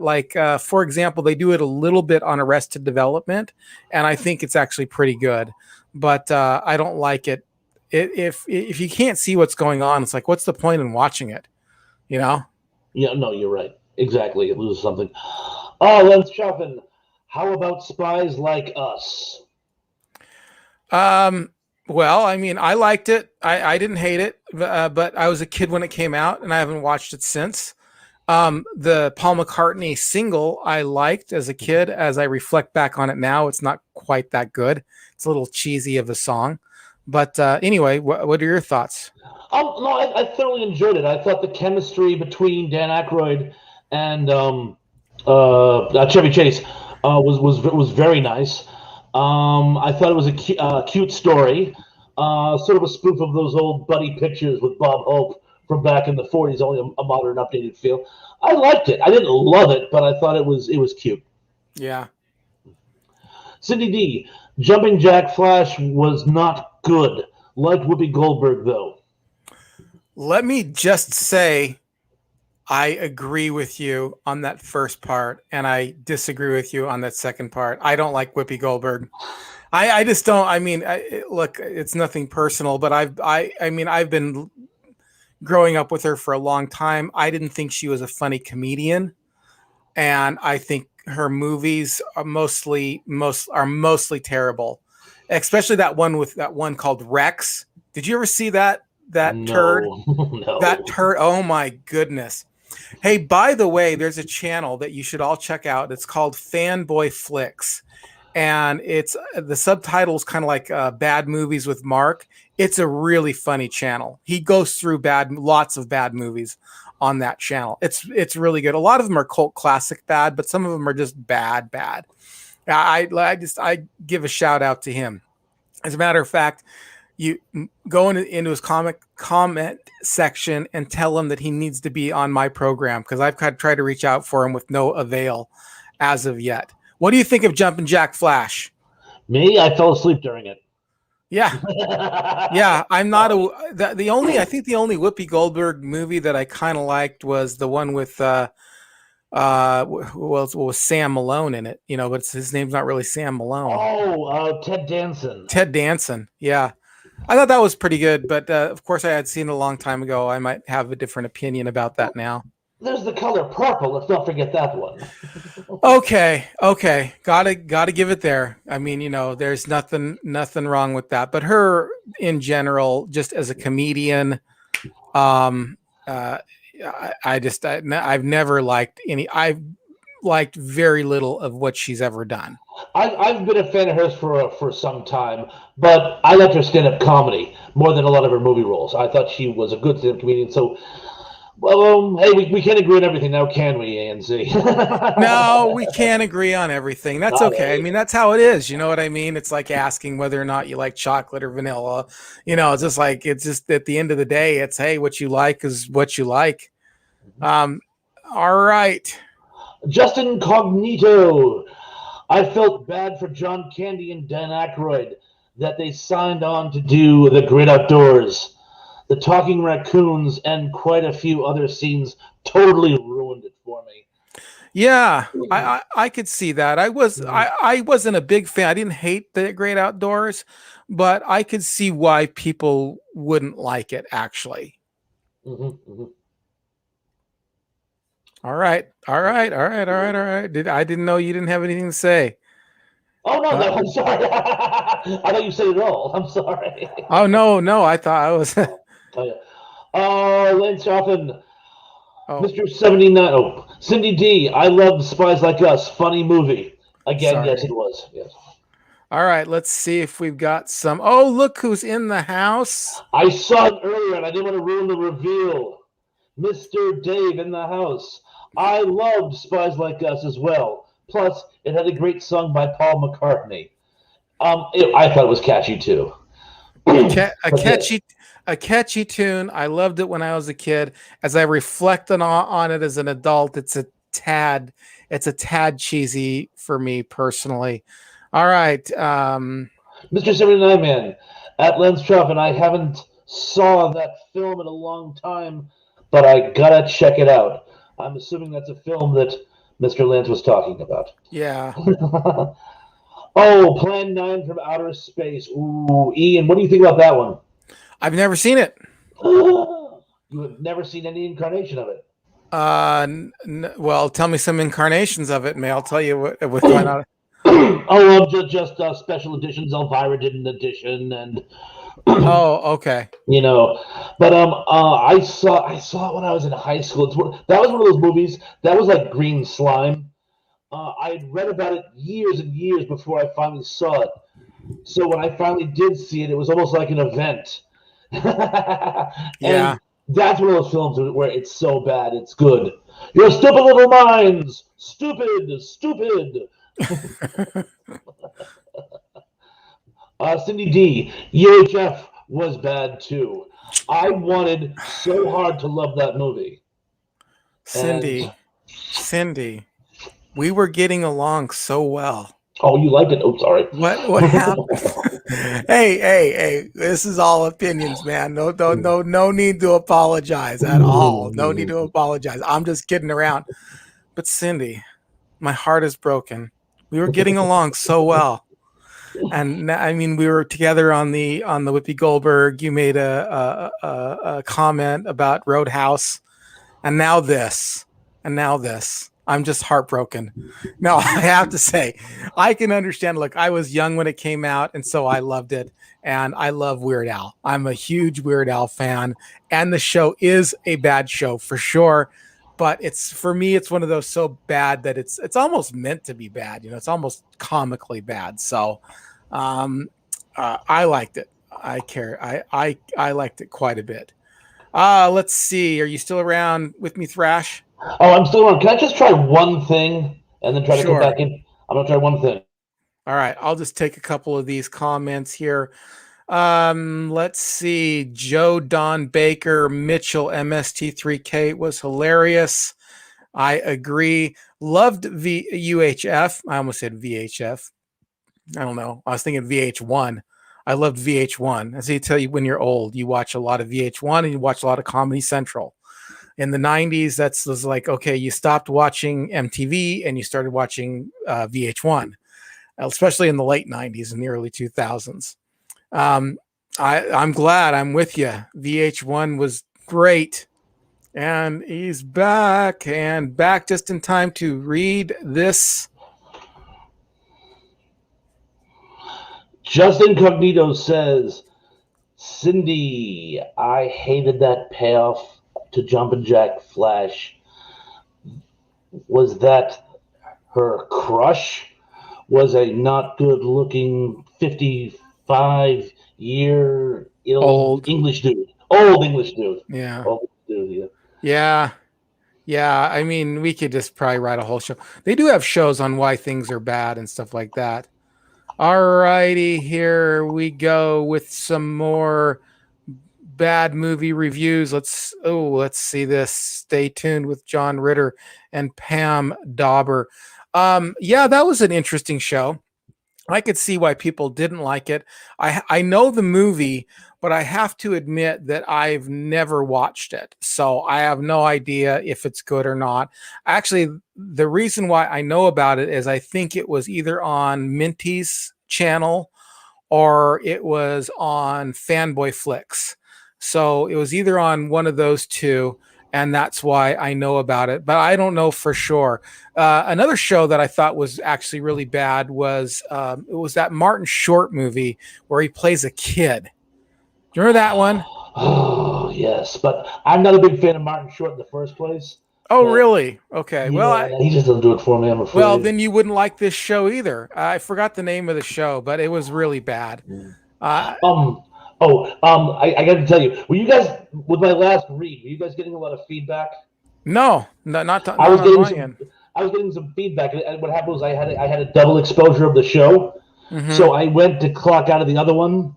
S1: for example, they do it a little bit on Arrested Development, and I think it's actually pretty good. But I don't like it. If you can't see what's going on, it's like, what's the point in watching it?
S2: Yeah, no, you're right. Exactly. It loses something. Oh, that's Chaffin. How about Spies Like Us?
S1: Well, I mean, I liked it. I didn't hate it, but I was a kid when it came out, and I haven't watched it since. The Paul McCartney single I liked as a kid. As I reflect back on it now, it's not quite that good. It's a little cheesy of a song. But anyway, what are your thoughts?
S2: No, I thoroughly enjoyed it. I thought the chemistry between Dan Aykroyd and Chevy Chase was very nice. I thought it was a cute story, sort of a spoof of those old buddy pictures with Bob Hope from back in the 40s, only a modern, updated feel. I liked it. I didn't love it, but I thought it was cute.
S1: Yeah.
S2: Cindee D, Jumping Jack Flash was not good. Liked Whoopi Goldberg, though.
S1: Let me just say, I agree with you on that first part, and I disagree with you on that second part. I don't like Whoopi Goldberg. I just don't. I mean, look, it's nothing personal, but I've been growing up with her for a long time. I didn't think she was a funny comedian, and I think her movies are mostly terrible, especially that one called Rex. Did you ever see that
S2: No.
S1: turd?
S2: No.
S1: That turd. Oh my goodness. Hey, by the way, there's a channel that you should all check out. It's called Fanboy Flicks, and it's the subtitles kind of like Bad Movies with Mark. It's a really funny channel. He goes through lots of bad movies on that channel. It's really good. A lot of them are cult classic bad, but some of them are just bad. I give a shout out to him. As a matter of fact, you go into his comment section and tell him that he needs to be on my program, because I've tried to reach out for him with no avail as of yet. What do you think of Jumpin' Jack Flash?
S2: Me, I fell asleep during it.
S1: Yeah. Yeah, I'm not the only, I think the only Whoopi Goldberg movie that I kind of liked was the one with who else was Sam Malone in it, but his name's not really Sam Malone.
S2: Oh, Ted Danson.
S1: Ted Danson. Yeah. I thought that was pretty good, but of course I had seen it a long time ago. I might have a different opinion about that now.
S2: There's the color purple. Let's not forget that one.
S1: Okay. Gotta give it there. I mean, there's nothing wrong with that. But her in general, just as a comedian, um, I've never liked any. I've liked very little of what she's ever done.
S2: I've been a fan of hers for some time, but I liked her stand-up comedy more than a lot of her movie roles. I thought she was a good stand-up comedian. So, well, hey, we can't agree on everything now, can we, ANC?
S1: No, we can't agree on everything. That's okay. I mean, that's how it is. You know what I mean? It's like asking whether or not you like chocolate or vanilla. It's just at the end of the day, it's, hey, what you like is what you like. All right.
S2: Justin Cognito. I felt bad for John Candy and Dan Aykroyd that they signed on to do The Great Outdoors. The Talking Raccoons and quite a few other scenes totally ruined it for me.
S1: Yeah, I could see that. I wasn't a big fan. I didn't hate The Great Outdoors, but I could see why people wouldn't like it, actually. All right. I didn't know you didn't have anything to say.
S2: Oh no, I'm sorry. I thought you said it all. I'm sorry.
S1: Oh no, I thought I was.
S2: Lance Chaffin, Mr. 79. Oh, Cindee D. I loved Spies Like Us. Funny movie. Again, sorry. Yes, it was. Yes.
S1: All right, let's see if we've got some. Oh, look who's in the house.
S2: I saw it earlier, and I didn't want to ruin the reveal. Mr. Dave in the house. I loved Spies Like Us as well. Plus, it had a great song by Paul McCartney. I thought it was catchy too.
S1: A catchy tune. I loved it when I was a kid. As I reflect on it as an adult, it's a tad cheesy for me personally. All right,
S2: Mr. 79 Man at Lens Chaffin. I haven't saw that film in a long time, but I gotta check it out. I'm assuming that's a film that Mr. Lance was talking about.
S1: Yeah.
S2: Oh, Plan 9 from Outer Space. Ooh, Ian, what do you think about that one?
S1: I've never seen it.
S2: You have never seen any incarnation of it?
S1: Well, tell me some incarnations of it, and I'll tell you what's going on.
S2: Just special editions. Elvira did an edition, and
S1: oh, okay.
S2: But I saw it when I was in high school. That was one of those movies that was like Green Slime. I'd read about it years and years before I finally saw it. So when I finally did see it, it was almost like an event.
S1: Yeah,
S2: that's one of those films where it's so bad it's good. Your stupid little minds, stupid. Cindee D. UHF was bad too. I wanted so hard to love that movie.
S1: Cindy, we were getting along so well.
S2: Oh, you liked it? Oh, sorry.
S1: What happened? Hey, this is all opinions, man. No need to apologize at all. No need to apologize. I'm just kidding around. But Cindy, my heart is broken. We were getting along so well. And I mean, we were together on the Whoopi Goldberg. You made a comment about Roadhouse, and now this. I'm just heartbroken. No, I have to say, I can understand. Look, I was young when it came out, and so I loved it. And I love Weird Al. I'm a huge Weird Al fan, and the show is a bad show for sure. But for me, it's one of those so bad that it's almost meant to be bad. It's almost comically bad. So I liked it. I liked it quite a bit. Let's see. Are you still around with me, Thrash?
S2: Oh, I'm still around. Can I just try one thing and then try to come back in? I'm going to try one thing.
S1: All right. I'll just take a couple of these comments here. Let's see. Joe Don Baker Mitchell MST3K was hilarious. I agree. Loved UHF. I almost said VHF. I don't know. I was thinking VH1. I loved VH1. As they tell you, when you're old, you watch a lot of VH1 and you watch a lot of Comedy Central. In the 90s, that's was like, okay, you stopped watching MTV and you started watching VH1, especially in the late 90s and the early 2000s. I'm glad I'm with you. VH1 was great. And he's back just in time to read this.
S2: Just Incognito says, Cindee, I hated that payoff to Jumpin' Jack Flash. Was that her crush? Was a not good looking 55-year
S1: Old
S2: English dude. Old English dude.
S1: Yeah.
S2: Old dude, yeah.
S1: Yeah. Yeah. I mean, we could just probably write a whole show. They do have shows on why things are bad and stuff like that. All righty, here we go with some more bad movie reviews. Let's see this. Stay tuned with John Ritter and Pam Dauber. Yeah, that was an interesting show. I could see why people didn't like it. I know the movie, but I have to admit that I've never watched it. So I have no idea if it's good or not. Actually, the reason why I know about it is I think it was either on Minty's channel or it was on Fanboy Flicks. So it was either on one of those two, and that's why I know about it, but I don't know for sure. Another show that I thought was actually really bad was it was that Martin Short movie where he plays a kid. Do you remember that one?
S2: Oh, yes, but I'm not a big fan of Martin Short in the first place.
S1: Oh, really? Okay.
S2: Yeah,
S1: well,
S2: he just doesn't do it for me, I'm afraid.
S1: Well, then you wouldn't like this show either. I forgot the name of the show, but it was really bad.
S2: I got to tell you, were you guys, with my last read, were you guys getting a lot of feedback?
S1: No, not
S2: I was getting some feedback, and what happened was I had a double exposure of the show, so I went to clock out of the other one,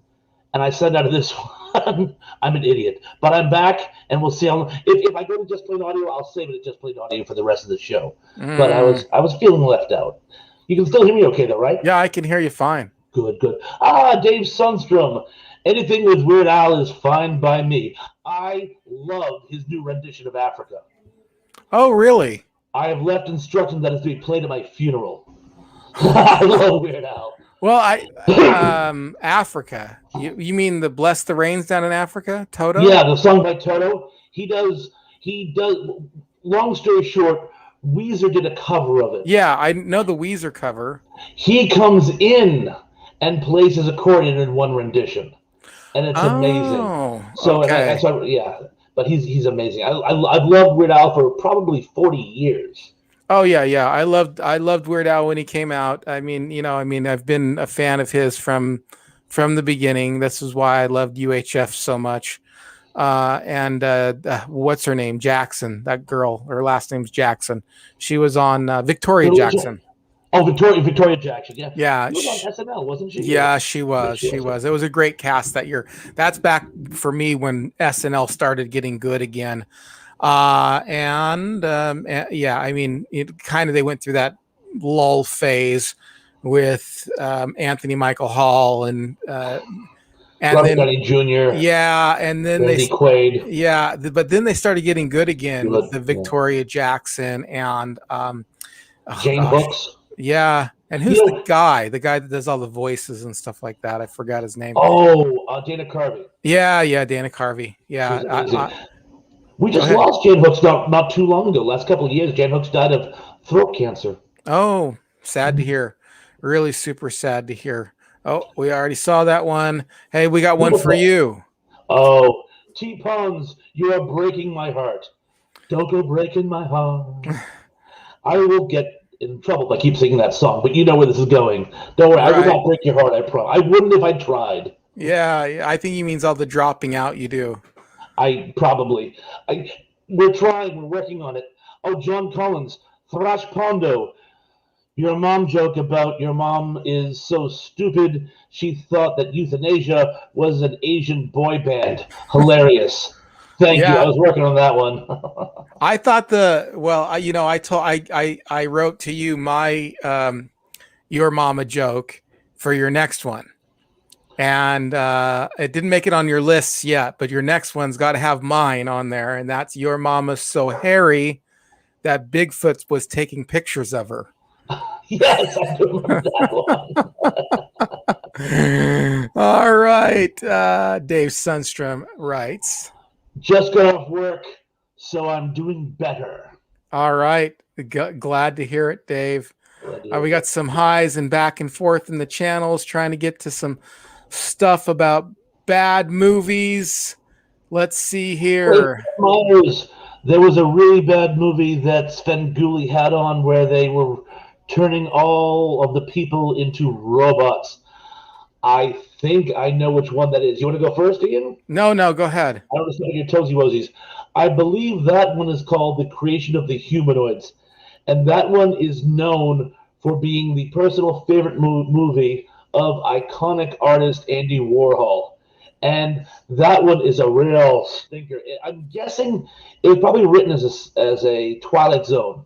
S2: and I said out of this one, I'm an idiot. But I'm back, and we'll see how. If I go to just plain audio, I'll save it at just plain audio for the rest of the show. But I was feeling left out. You can still hear me, okay, though, right?
S1: Yeah, I can hear you fine.
S2: Good. Dave Sundstrom. Anything with Weird Al is fine by me. I love his new rendition of Africa.
S1: Oh, really?
S2: I have left instructions that it's to be played at my funeral. I love Weird Al.
S1: Well, Africa. You mean the Bless the Rains down in Africa? Toto?
S2: Yeah, the song by Toto. He does. Long story short, Weezer did a cover of it.
S1: Yeah, I know the Weezer cover.
S2: He comes in and plays his accordion in one rendition, and it's amazing. So,
S1: okay.
S2: But he's amazing. I've loved Weird Al for probably 40 years.
S1: Oh yeah. I loved Weird Al when he came out. I mean, I've been a fan of his from the beginning. This is why I loved UHF so much. And what's her name? Jackson, that girl. Her last name's Jackson. She was on Victoria Jackson.
S2: Oh, Victoria Jackson. Yeah.
S1: Yeah.
S2: She was on SNL, wasn't she?
S1: Yeah, she was. She was. It was a great cast that year. That's back for me when SNL started getting good again. Yeah, I mean, it kind of, they went through that lull phase with Anthony Michael Hall and
S2: Robert Downey Jr.
S1: Yeah, and then
S2: Quaid.
S1: Yeah, but then they started getting good again with the Victoria Jackson and
S2: Jane Hooks.
S1: Yeah, and who's the guy that does all the voices and stuff like that? I forgot his name.
S2: Oh, Dana Carvey.
S1: Yeah, Dana Carvey. Yeah.
S2: We just lost Jane Hooks not too long ago. Last couple of years, Jane Hooks died of throat cancer.
S1: Oh, sad to hear. Really super sad to hear. Oh, we already saw that one. Hey, we got one for you.
S2: Oh, T-Pons, you are breaking my heart. Don't go breaking my heart. I will get in trouble if I keep singing that song, but you know where this is going. Don't worry, I will not break your heart, I promise. I wouldn't if I tried.
S1: Yeah, I think he means all the dropping out you do.
S2: We're trying, we're working on it. Oh, John Collins, Thrash Pondo. Your mom joke about your mom is so stupid she thought that Euthanasia was an Asian boy band. Hilarious. Thank you. I was working on that one.
S1: I thought I wrote to you my your mama joke for your next one. And it didn't make it on your lists yet, but your next one's got to have mine on there, and that's Your Mama's So Hairy that Bigfoot was taking pictures of her.
S2: Yes, I do remember that
S1: one. All right. Dave Sundstrom writes,
S2: just got off work, so I'm doing better.
S1: All right. Glad to hear it, Dave. We got some highs and back and forth in the channels, trying to get to some stuff about bad movies. Let's see here.
S2: Myers, there was a really bad movie that Sven Gulli had on where they were turning all of the people into robots. I think I know which one that is. You want to go first, Ian?
S1: No, go ahead.
S2: I don't understand your toesy woesies. I believe that one is called The Creation of the Humanoids. And that one is known for being the personal favorite movie of iconic artist Andy Warhol. And that one is a real stinker. I'm guessing it was probably written as a Twilight Zone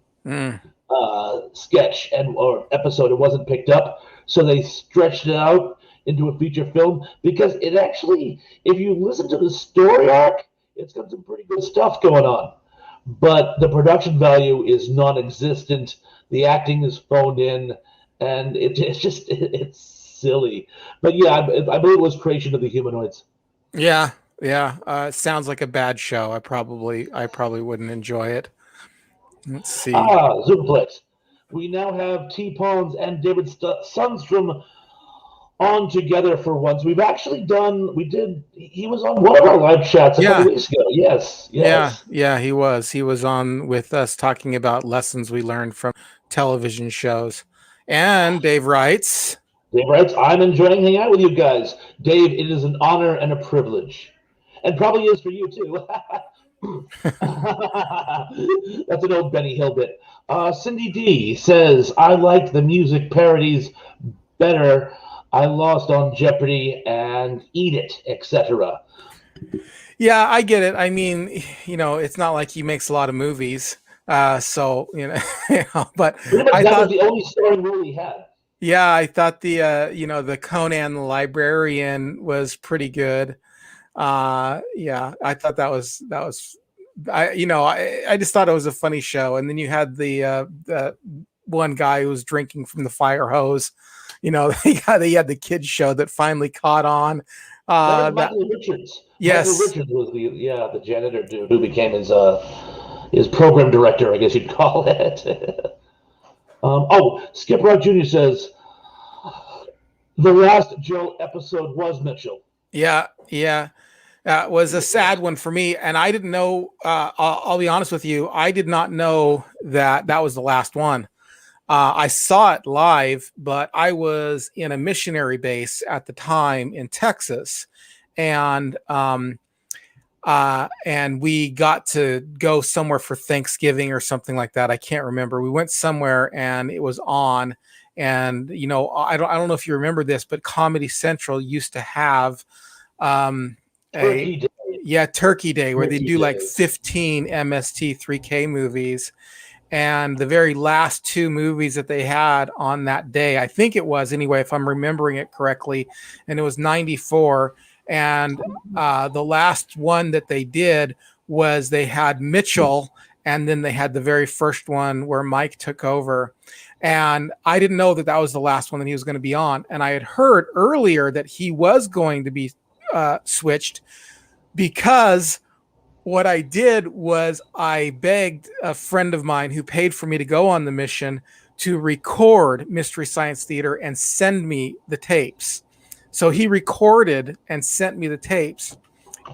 S2: sketch or episode. It wasn't picked up, so they stretched it out into a feature film because it actually, if you listen to the story arc, it's got some pretty good stuff going on. But the production value is non-existent. The acting is phoned in, and it's silly. But yeah, I believe it was Creation of the Humanoids.
S1: Yeah. It sounds like a bad show. I probably wouldn't enjoy it. Let's see.
S2: Zoperxplex. We now have T-Pawns and David Sundstrom on together for once. We've actually he was on one of our live chats a couple weeks ago. Yes.
S1: Yeah, he was. He was on with us talking about lessons we learned from television shows. And Dave writes,
S2: I'm enjoying hanging out with you guys. Dave, it is an honor and a privilege. And probably is for you, too. That's an old Benny Hill bit. Cindee D says, I liked the music parodies better. I lost on Jeopardy and Eat It, etc.
S1: Yeah, I get it. I mean, it's not like he makes a lot of movies. So, but I
S2: thought was the only starring role he had.
S1: Yeah, I thought the Conan the Librarian was pretty good. Yeah, I thought that was I just thought it was a funny show. And then you had the one guy who was drinking from the fire hose. They had the kids show that finally caught on.
S2: Michael Richards.
S1: Yes,
S2: Michael Richards was the janitor dude who became his program director, I guess you'd call it. Skip Rock Jr. says the last Joe episode was Mitchell.
S1: Yeah. It was a sad one for me, and I didn't know. I'll be honest with you, I did not know that was the last one. I saw it live, but I was in a missionary base at the time in Texas, and we got to go somewhere for Thanksgiving or something like that. I can't remember. We went somewhere and it was on, and I don't know if you remember this, but Comedy Central used to have
S2: Turkey Day,
S1: where they do like 15 MST 3K movies. And the very last two movies that they had on that day, I think it was anyway, if I'm remembering it correctly, and it was 94. And the last one that they did was they had Mitchell, and then they had the very first one where Mike took over. And I didn't know that was the last one that he was going to be on. And I had heard earlier that he was going to be switched, because what I did was I begged a friend of mine who paid for me to go on the mission to record Mystery Science Theater and send me the tapes. So he recorded and sent me the tapes,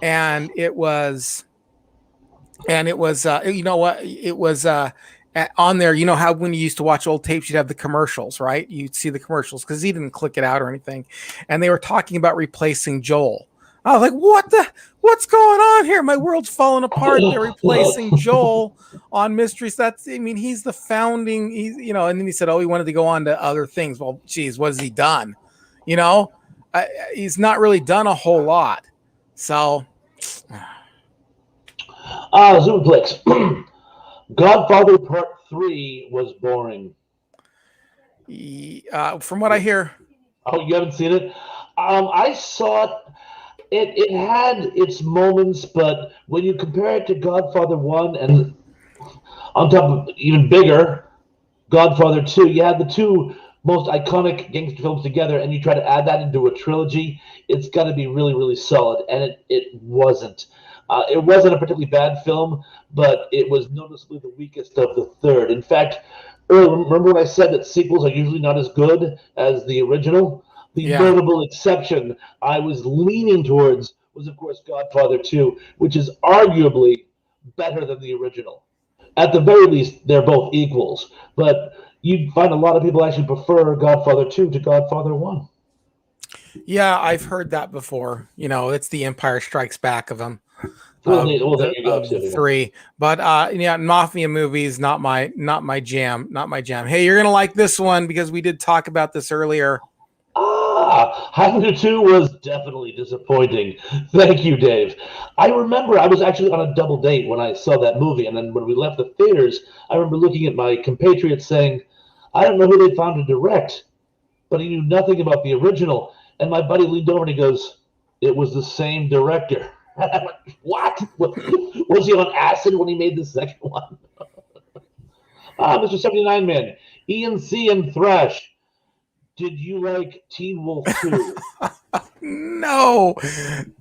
S1: and it was on there. You know how when you used to watch old tapes, you'd have the commercials, right? You'd see the commercials because he didn't click it out or anything. And they were talking about replacing Joel. I was like, what's going on here? My world's falling apart. They're replacing Joel on Mysteries. He's the founding, and then he said, he wanted to go on to other things. Well, geez, what has he done? He's not really done a whole lot. So.
S2: Zoperxplex. Godfather Part III was boring.
S1: From what I hear.
S2: Oh, you haven't seen it? I saw it. It had its moments, but when you compare it to Godfather 1 and on top of even bigger, Godfather 2, you had the two most iconic gangster films together, and you try to add that into a trilogy, it's got to be really, really solid. And it wasn't. It wasn't a particularly bad film, but it was noticeably the weakest of the third. In fact, earlier, remember when I said that sequels are usually not as good as the original? The
S1: Yeah.
S2: notable exception I was leaning towards was, of course, Godfather 2, which is arguably better than the original. At the very least, they're both equals. But you'd find a lot of people actually prefer Godfather 2 to Godfather 1.
S1: Yeah, I've heard that before. It's the Empire Strikes Back of them.
S2: Well, there you go,
S1: Of the
S2: too.
S1: three. But yeah, mafia movies, not my jam. Not my jam. Hey, you're gonna like this one because we did talk about this earlier.
S2: Highlander 2 was definitely disappointing. Thank you, Dave. I remember I was actually on a double date when I saw that movie, and then when we left the theaters, I remember looking at my compatriots saying, I don't know who they found to direct, but he knew nothing about the original. And my buddy leaned over and he goes, it was the same director. I went, what? Was he on acid when he made the second one? Mr. 79 Man, Ian C. and Thrash. Did you like Teen Wolf 2?
S1: No.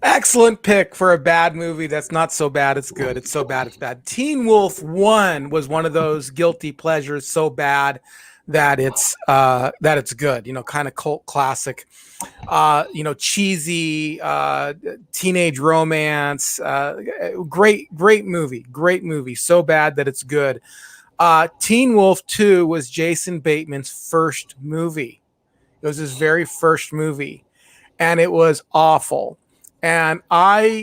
S1: Excellent pick for a bad movie that's not so bad it's good. It's so bad it's bad. Teen Wolf 1 was one of those guilty pleasures so bad that it's good, kind of cult classic. Cheesy teenage romance, great movie, so bad that it's good. Teen Wolf 2 was Jason Bateman's first movie. It was his very first movie, and it was awful. And not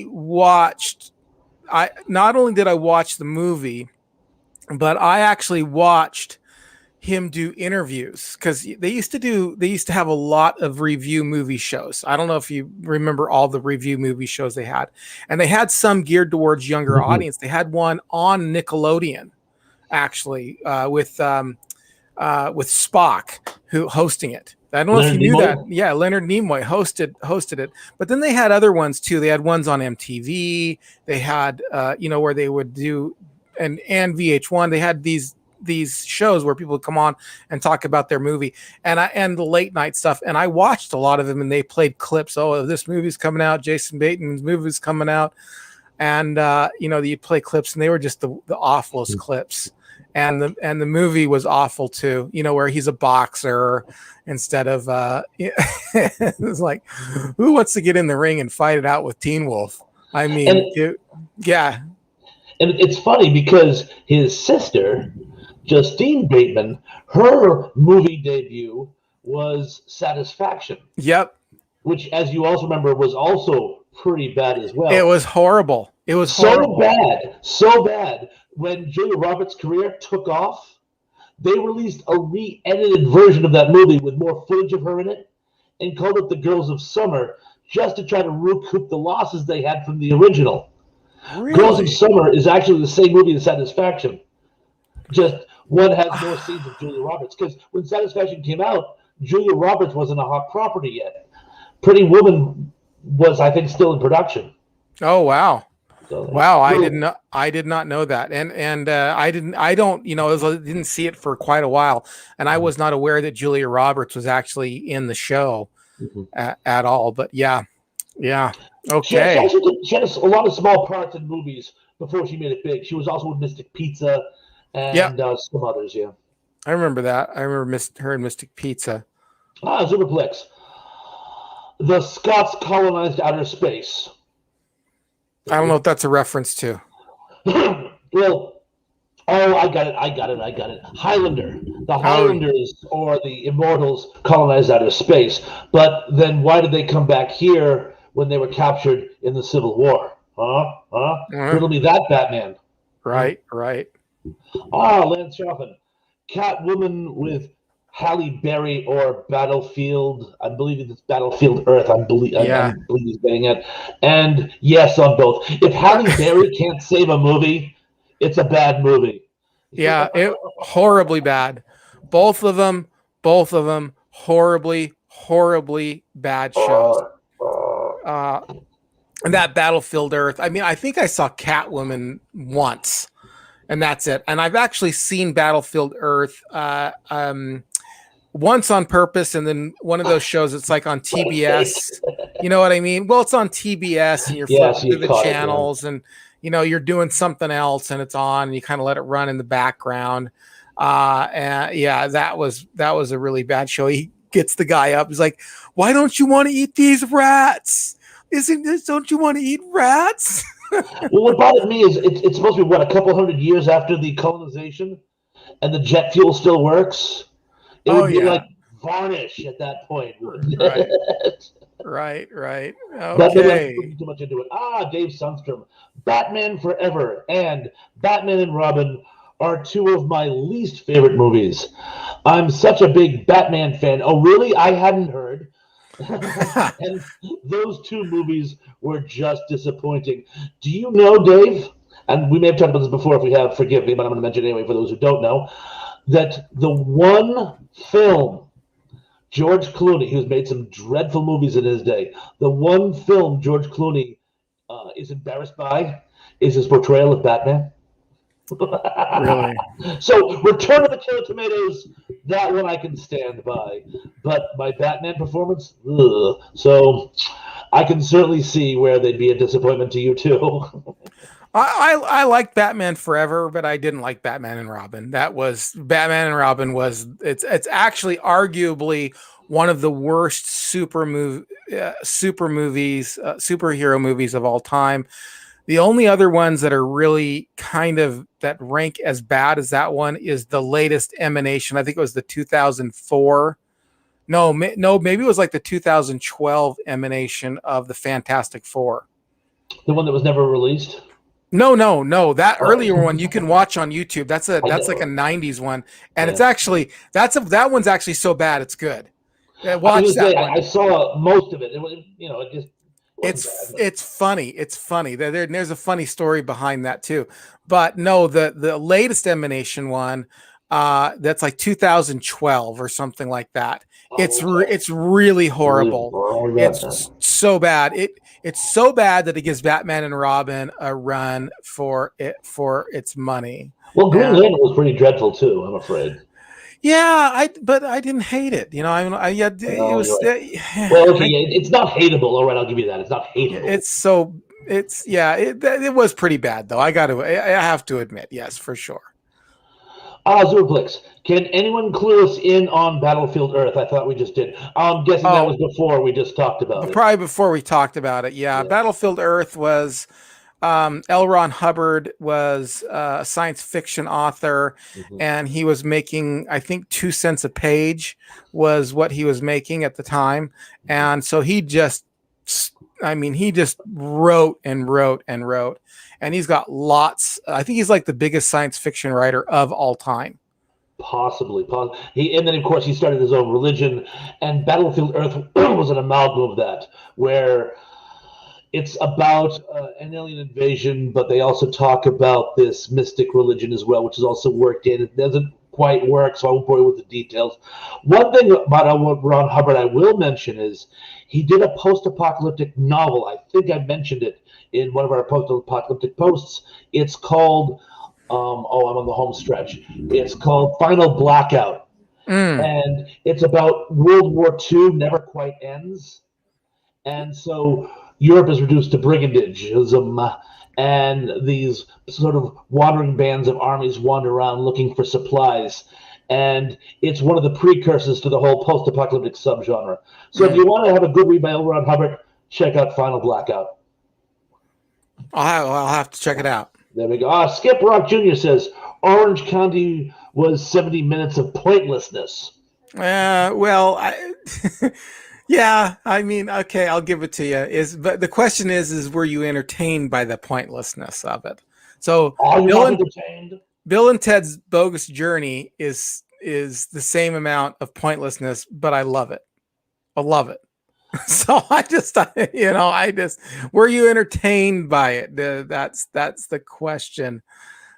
S1: only did I watch the movie, but I actually watched him do interviews because they used to have a lot of review movie shows. I don't know if you remember all the review movie shows they had, and they had some geared towards younger audience. They had one on Nickelodeon, actually, with Spock hosting it. I don't know if you knew that. Yeah, Leonard Nimoy hosted it. But then they had other ones too. They had ones on MTV. They had where they would do and VH1. They had these shows where people would come on and talk about their movie and the late night stuff. And I watched a lot of them, and they played clips. Oh, this movie's coming out. Jason Bateman's movie's coming out. And you play clips, and they were just the awfulest clips. And the movie was awful too, where he's a boxer instead of it's like, who wants to get in the ring and fight it out with Teen Wolf? I mean, yeah.
S2: And it's funny because his sister, Justine Bateman, her movie debut was Satisfaction.
S1: Yep.
S2: Which, as you also remember, was also pretty bad as well.
S1: It was horrible. It was horrible.
S2: So bad. When Julia Roberts' career took off, they released a re-edited version of that movie with more footage of her in it and called it The Girls of Summer just to try to recoup the losses they had from the original. Really? Girls of Summer is actually the same movie as Satisfaction. Just one has more scenes of Julia Roberts. Because when Satisfaction came out, Julia Roberts wasn't a hot property yet. Pretty Woman was, I think, still in production.
S1: Oh, wow. Wow, I did not know that, and I didn't see it for quite a while, and I was not aware that Julia Roberts was actually in the show at all. But yeah, okay.
S2: She had a lot of small parts in movies before she made it big. She was also in Mystic Pizza and some others. Yeah,
S1: I remember that. I remember her in Mystic Pizza.
S2: Zoperxplex. The Scots colonized outer space.
S1: I don't know what that's a reference to.
S2: Well, I got it. Highlander. The Highlanders or the Immortals colonized outer space. But then why did they come back here when they were captured in the Civil War? Riddle me that, Batman.
S1: Right.
S2: Lance Chaffin. Catwoman with Halle Berry or Battlefield. I believe it's Battlefield Earth. I believe he's getting it. And yes on both. If Halle Berry can't save a movie, it's a bad movie.
S1: Yeah, horribly bad. Both of them horribly horribly bad shows. And that Battlefield Earth. I mean, I think I saw Catwoman once, and that's it. And I've actually seen Battlefield Earth once on purpose, and then one of those shows. It's like on TBS. You know what I mean? Well, it's on TBS, and you're flipping through the channels, and you're doing something else, and it's on, and you kind of let it run in the background. And yeah, that was a really bad show. He gets the guy up. He's like, "Why don't you want to eat these rats? Don't you want to eat rats?"
S2: Well, what bothered me is it's supposed to be, what, a couple hundred years after the colonization, and the jet fuel still works? It would be like varnish at that point.
S1: Right. Okay.
S2: But too much into it. Dave Sundstrom. Batman Forever and Batman and Robin are two of my least favorite movies. I'm such a big Batman fan. Oh, really? I hadn't heard. And those two movies were just disappointing. Do you know, Dave, and we may have talked about this before, if we have, forgive me, but I'm going to mention it anyway for those who don't know, that the one film George Clooney, who's made some dreadful movies in his day, the one film George Clooney is embarrassed by is his portrayal of Batman.
S1: Really?
S2: So, Return of the Killer Tomatoes, that one I can stand by. But my Batman performance, ugh. So I can certainly see where they'd be a disappointment to you too.
S1: I liked Batman Forever, but I didn't like Batman and Robin. Batman and Robin was it's actually arguably one of the worst superhero movies of all time. The only other ones that are really kind of that rank as bad as that one is the latest Emanation. I think it was the 2004. No, maybe it was like the 2012 Emanation of the Fantastic Four.
S2: The one that was never released?
S1: No. That earlier one you can watch on YouTube. That's like a 90s one, and it's actually that one's actually so bad it's good. Watch that one.
S2: I saw most of it. It just.
S1: It's funny. It's funny. There's a funny story behind that too. But no, the latest Emanation one, that's like 2012 or something like that. It's really horrible. It's so bad. It's so bad that it gives Batman and Robin a run for its money.
S2: Well, Green Lantern was pretty dreadful too, I'm afraid.
S1: Yeah, but I didn't hate it. It was.
S2: Well, okay, it's not hateable. All right, I'll give you that. It's not hateable.
S1: It was pretty bad though. I have to admit, yes, for sure.
S2: Zoperxplex, can anyone clue us in on Battlefield Earth? I thought we just did. I'm guessing that was before we just talked about it.
S1: Probably before we talked about it. Yeah. Battlefield Earth was. L. Ron Hubbard was a science fiction author, and he was making, I think, 2 cents a page was what he was making at the time. And so he just wrote and wrote and wrote. And he's got lots. I think he's like the biggest science fiction writer of all time.
S2: Possibly. And then, of course, he started his own religion. And Battlefield Earth was an amalgam of that, where it's about an alien invasion, but they also talk about this mystic religion as well, which is also worked in. It doesn't quite work, so I won't bore you with the details. One thing about Ron Hubbard I will mention is he did a post-apocalyptic novel. I think I mentioned it in one of our post-apocalyptic posts. It's called, I'm on the home stretch. It's called Final Blackout. And it's about World War II never quite ends. And so Europe is reduced to brigandism, and these sort of wandering bands of armies wander around looking for supplies. And it's one of the precursors to the whole post-apocalyptic subgenre. So if you want to have a good read by L. Ron Hubbard, check out Final Blackout.
S1: I'll have to check it out.
S2: There we go. Skip Rock Jr. says, Orange County was 70 minutes of pointlessness.
S1: Yeah, I mean, okay, I'll give it to you. But the question is were you entertained by the pointlessness of it? So Bill and Ted's Bogus Journey is the same amount of pointlessness, but I love it. So were you entertained by it? That's the question.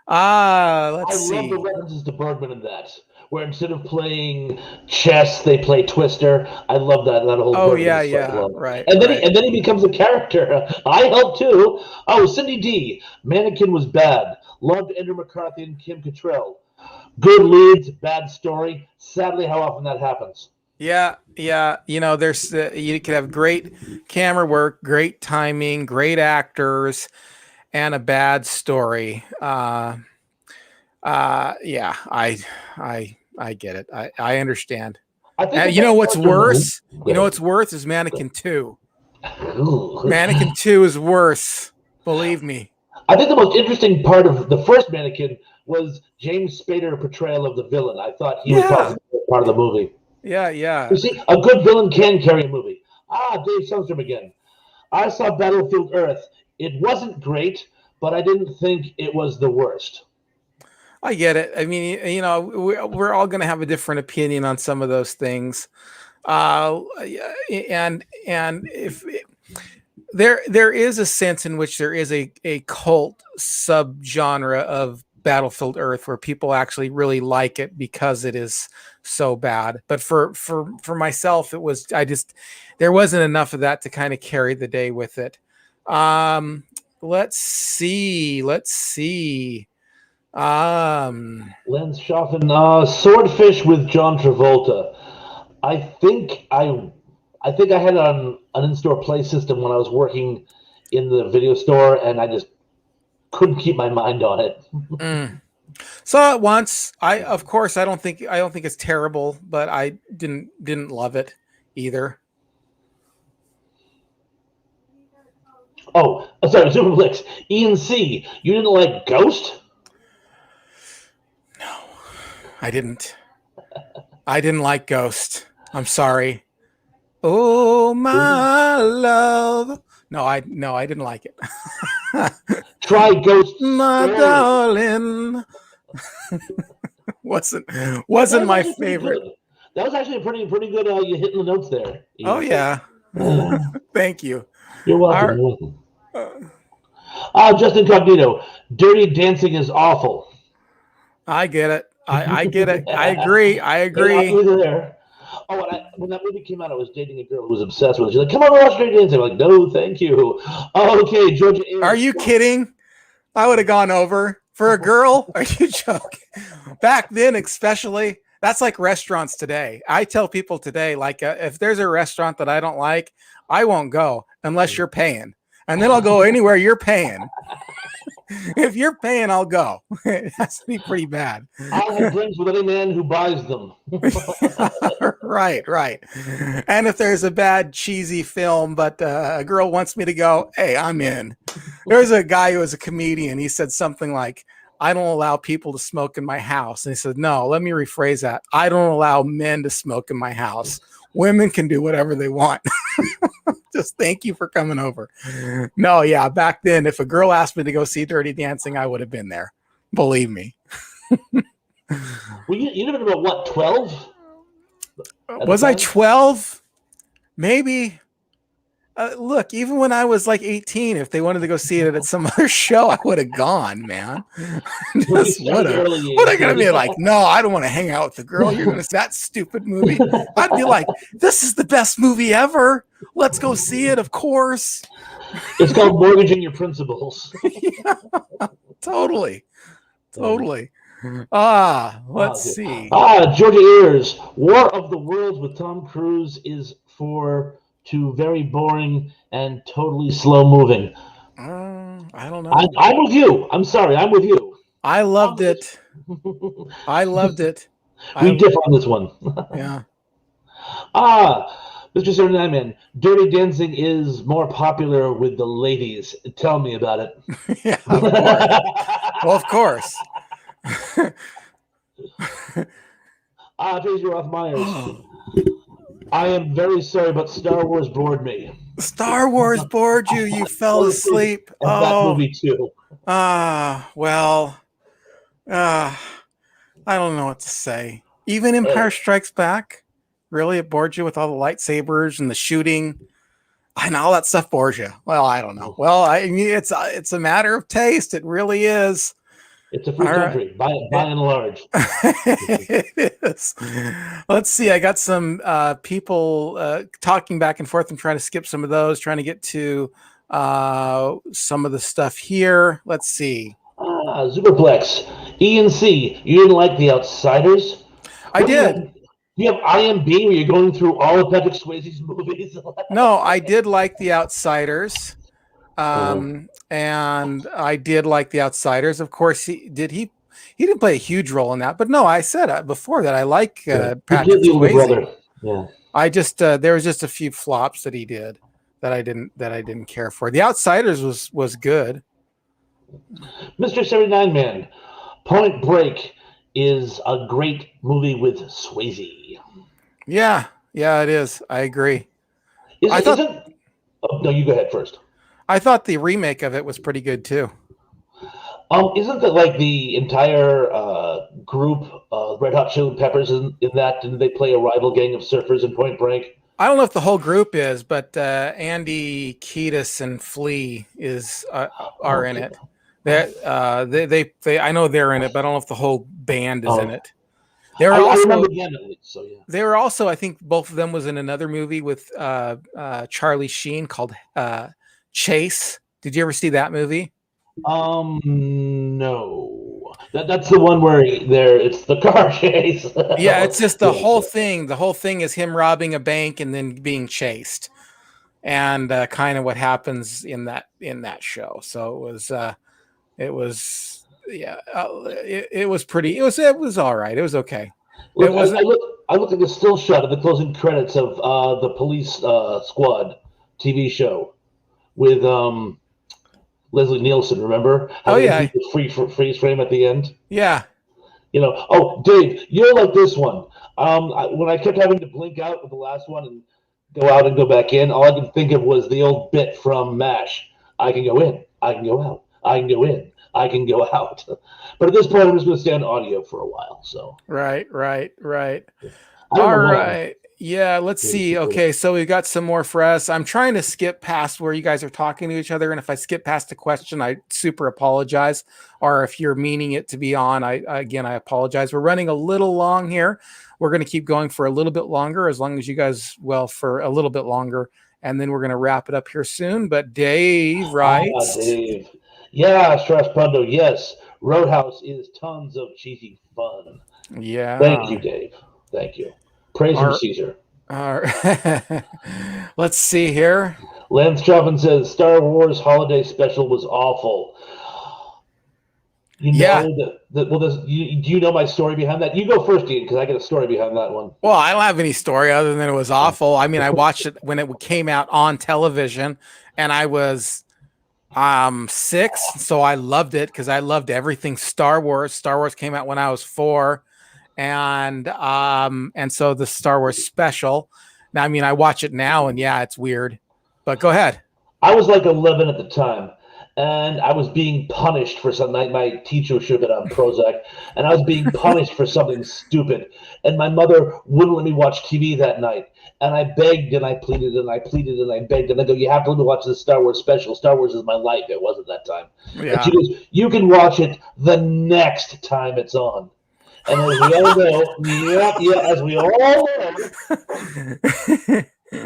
S1: Let's see.
S2: I love the references to Bergman in that. where instead of playing chess, they play Twister. I love that whole
S1: Oh
S2: version
S1: yeah,
S2: of Fight
S1: yeah,
S2: Club.
S1: right,
S2: And then
S1: right.
S2: he becomes a character. I help too. Oh, Cindee D. Mannequin was bad. Loved Andrew McCarthy and Kim Cattrall. Good leads, bad story. Sadly, how often that happens.
S1: Yeah, yeah. There's you could have great camera work, great timing, great actors, and a bad story. Yeah, I get it. I understand.
S2: I think the
S1: And you
S2: best
S1: know what's
S2: character in the movie.
S1: worse? You know what's worse is Mannequin 2.
S2: Ooh.
S1: Mannequin 2 is worse. Believe me.
S2: I think the most interesting part of the first Mannequin was James Spader's portrayal of the villain. I thought he was probably
S1: Yeah.
S2: the best part of the movie.
S1: Yeah,
S2: You
S1: yeah.
S2: see, a good villain can carry a movie. Dave Sundstrom again. I saw Battlefield Earth. It wasn't great, but I didn't think it was the worst.
S1: I get it. I mean, we're all going to have a different opinion on some of those things. And if there is a sense in which there is a cult subgenre of Battlefield Earth where people actually really like it because it is so bad. But for myself, there wasn't enough of that to kind of carry the day with it. Let's see.
S2: Lance Chaffin, Swordfish with John Travolta. I think I had an in-store play system when I was working in the video store, and I just couldn't keep my mind on it.
S1: Saw it once. Of course, I don't think it's terrible, but I didn't love it either.
S2: Oh, sorry, zoperxplex. Ian C. You didn't like Ghost?
S1: No, I didn't. I didn't like Ghost. I'm sorry. Oh my love. No, I didn't like it.
S2: Try Ghost
S1: My
S2: Story.
S1: darling. wasn't my favorite.
S2: Good. That was actually pretty good. You hitting the notes there. Ian.
S1: Oh yeah. Thank you.
S2: You're welcome. Just Incognito. Dirty Dancing is awful.
S1: I get it. I get it. I agree.
S2: There. Oh, and when that movie came out, I was dating a girl who was obsessed with it. She's like, "Come on, watch Dirty Dancing." I'm like, "No, thank you." Okay, Georgia.
S1: Are you kidding? I would have gone over for a girl. Are you joking? Back then, especially, that's like restaurants today. I tell people today, like, if there's a restaurant that I don't like, I won't go unless you're paying, and then I'll go anywhere you're paying. If you're paying, I'll go. It has to be pretty bad.
S2: I'll have drinks with any man who buys them.
S1: Right. And if there's a bad, cheesy film, but a girl wants me to go, hey, I'm in. There's a guy who was a comedian. He said something like, I don't allow people to smoke in my house. And he said, no, let me rephrase that. I don't allow men to smoke in my house. Women can do whatever they want. Just thank you for coming over. No, yeah, back then, if a girl asked me to go see Dirty Dancing, I would have been there. Believe me.
S2: Well, you lived about what, 12?
S1: Was I 12? Maybe. Look, even when I was like 18, if they wanted to go see it at some other show, I would have gone, man. Just would have. What am I going to be like? No, I don't want to hang out with the girl. You're going to see that stupid movie. I'd be like, this is the best movie ever. Let's go see it, of course.
S2: It's called Mortgaging Your Principles.
S1: Yeah, totally. Let's see.
S2: Georgia Ayres. War of the Worlds with Tom Cruise is for too very boring and totally slow moving.
S1: I don't know.
S2: I'm with you. I'm sorry. I'm with you.
S1: I loved it. I loved it.
S2: We differ on this one.
S1: Yeah.
S2: Mr. 79 Dirty Dancing is more popular with the ladies. Tell me about it.
S1: Yeah, of course. Well, of course.
S2: Tracy Roth Myers. I am very sorry, but Star Wars bored me.
S1: Star Wars bored you? You fell asleep.
S2: And that movie too.
S1: Well, I don't know what to say. Even Empire Strikes Back, really, it bored you with all the lightsabers and the shooting, and all that stuff bores you. Well, I don't know. Well, I mean, it's a matter of taste. It really is.
S2: It's a free
S1: All right.
S2: country, by and large.
S1: It is. Let's see. I got some people talking back and forth. I'm trying to skip some of those, trying to get to some of the stuff here. Let's see.
S2: Zoperxplex. E and C. You didn't like The Outsiders?
S1: I
S2: What do you have?
S1: did.
S2: Do you have IMB where you're going through all of Patrick Swayze's movies?
S1: No, I did like The Outsiders.
S2: Uh-huh.
S1: And I did like The Outsiders. Of course, he didn't play a huge role in that, but no, I said before that I like
S2: Yeah. He
S1: Patrick
S2: played the older
S1: Swayze.
S2: brother. Yeah.
S1: I just there was just a few flops that he did that I didn't care for. The Outsiders was good.
S2: Mr. 79 Man. Point Break is a great movie with Swayze.
S1: Yeah, it is. I agree.
S2: I thought. Oh, no, you go ahead first.
S1: I thought the remake of it was pretty good too.
S2: Isn't that like the entire group, Red Hot Chili Peppers, in that? Didn't they play a rival gang of surfers in Point Break?
S1: I don't know if the whole group is, but Andy Kiedis and Flea are in it. They I know they're in it, but I don't know if the whole band is in it. They were
S2: I
S1: also
S2: remember the end at least, so yeah.
S1: they were also, I think both of them was in another movie with Charlie Sheen called Chase. Did you ever see that movie?
S2: No. That's the one where it's the car chase.
S1: Yeah, it's just the whole thing. The whole thing is him robbing a bank and then being chased, and kind of what happens in that show. So it was pretty. It was all right. It was okay.
S2: Look,
S1: It wasn't.
S2: I looked at the still shot of the closing credits of the Police Squad TV show with Leslie Nielsen. Remember?
S1: Oh yeah.
S2: Freeze frame at the end.
S1: Yeah.
S2: Oh, Dave, you're like this one. When I kept having to blink out with the last one and go out and go back in, all I could think of was the old bit from MASH. I can go in, I can go out, I can go in, I can go out. But at this point, I'm just going to stay on audio for a while. So
S1: Right. All right. Yeah, let's see. Okay, so we've got some more for us. I'm trying to skip past where you guys are talking to each other, and if I skip past a question, I super apologize. Or if you're meaning it to be on, I apologize. We're running a little long here. We're going to keep going for a little bit longer, as long as you guys, for a little bit longer, and then we're going to wrap it up here soon. But Dave writes,
S2: Dave. Yeah, Stress Pundo, yes. Roadhouse is tons of cheesy fun.
S1: Yeah.
S2: Thank you, Dave. Thank you. Praise him, Caesar.
S1: Let's see here.
S2: Lance Chaffin says Star Wars Holiday Special was awful. Do you know my story behind that? You go first, Ian, because I got a story behind that one.
S1: Well, I don't have any story other than it was awful. I mean, I watched it when it came out on television, and I was 6, so I loved it because I loved everything Star Wars. Star Wars came out when I was 4. And so the Star Wars special. Now, I mean, I watch it now, and yeah, it's weird. But go ahead.
S2: I was like 11 at the time, and I was being punished for something. My teacher was sugar on Prozac, and I was being punished for something stupid. And my mother wouldn't let me watch TV that night. And I begged and I pleaded and I pleaded and I begged. And I go, you have to let me watch this Star Wars special. Star Wars is my life. It wasn't that time.
S1: Yeah.
S2: And she goes, you can watch it the next time it's on. And as we all know, as we all know,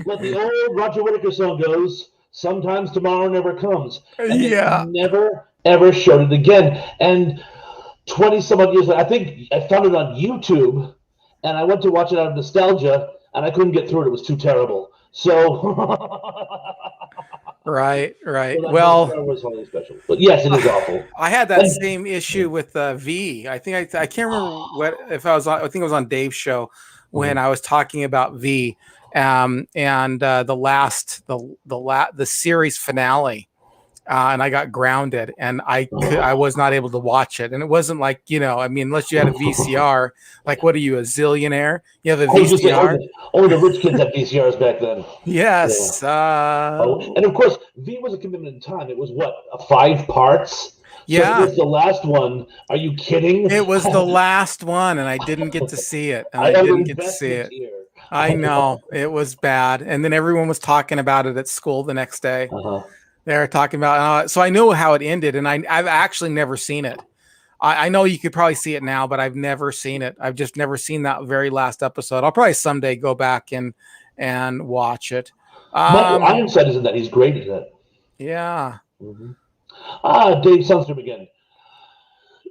S2: what the old Roger Whittaker song goes, sometimes tomorrow never comes. And they never, ever showed it again. And 20-some odd years later, I think I found it on YouTube, and I went to watch it out of nostalgia, and I couldn't get through it. It was too terrible. So...
S1: Right.
S2: Well, Star Wars Holiday Special. But yes, it is awful.
S1: I had that same issue with V. I think I can't remember I think it was on Dave's show when I was talking about V, and the series finale, and I got grounded, and I was not able to watch it, and it wasn't like, I mean, unless you had a VCR, like, what are you, a zillionaire? You have a VCR?
S2: Only the rich kids had VCRs back then.
S1: Yes.
S2: Yeah. And of course, V was a commitment in time. It was 5 parts?
S1: Yeah.
S2: So it was the last one. Are you kidding?
S1: It was the last one, and I didn't get to see it. I know. It was bad. And then everyone was talking about it at school the next day. They were talking about so I knew how it ended, and I've actually never seen it. I know you could probably see it now, but I've never seen it. I've just never seen that very last episode. I'll probably someday go back and watch it.
S2: Michael Ironside is in that. He's great at that.
S1: Yeah.
S2: Mm-hmm. Dave Sundstrom again.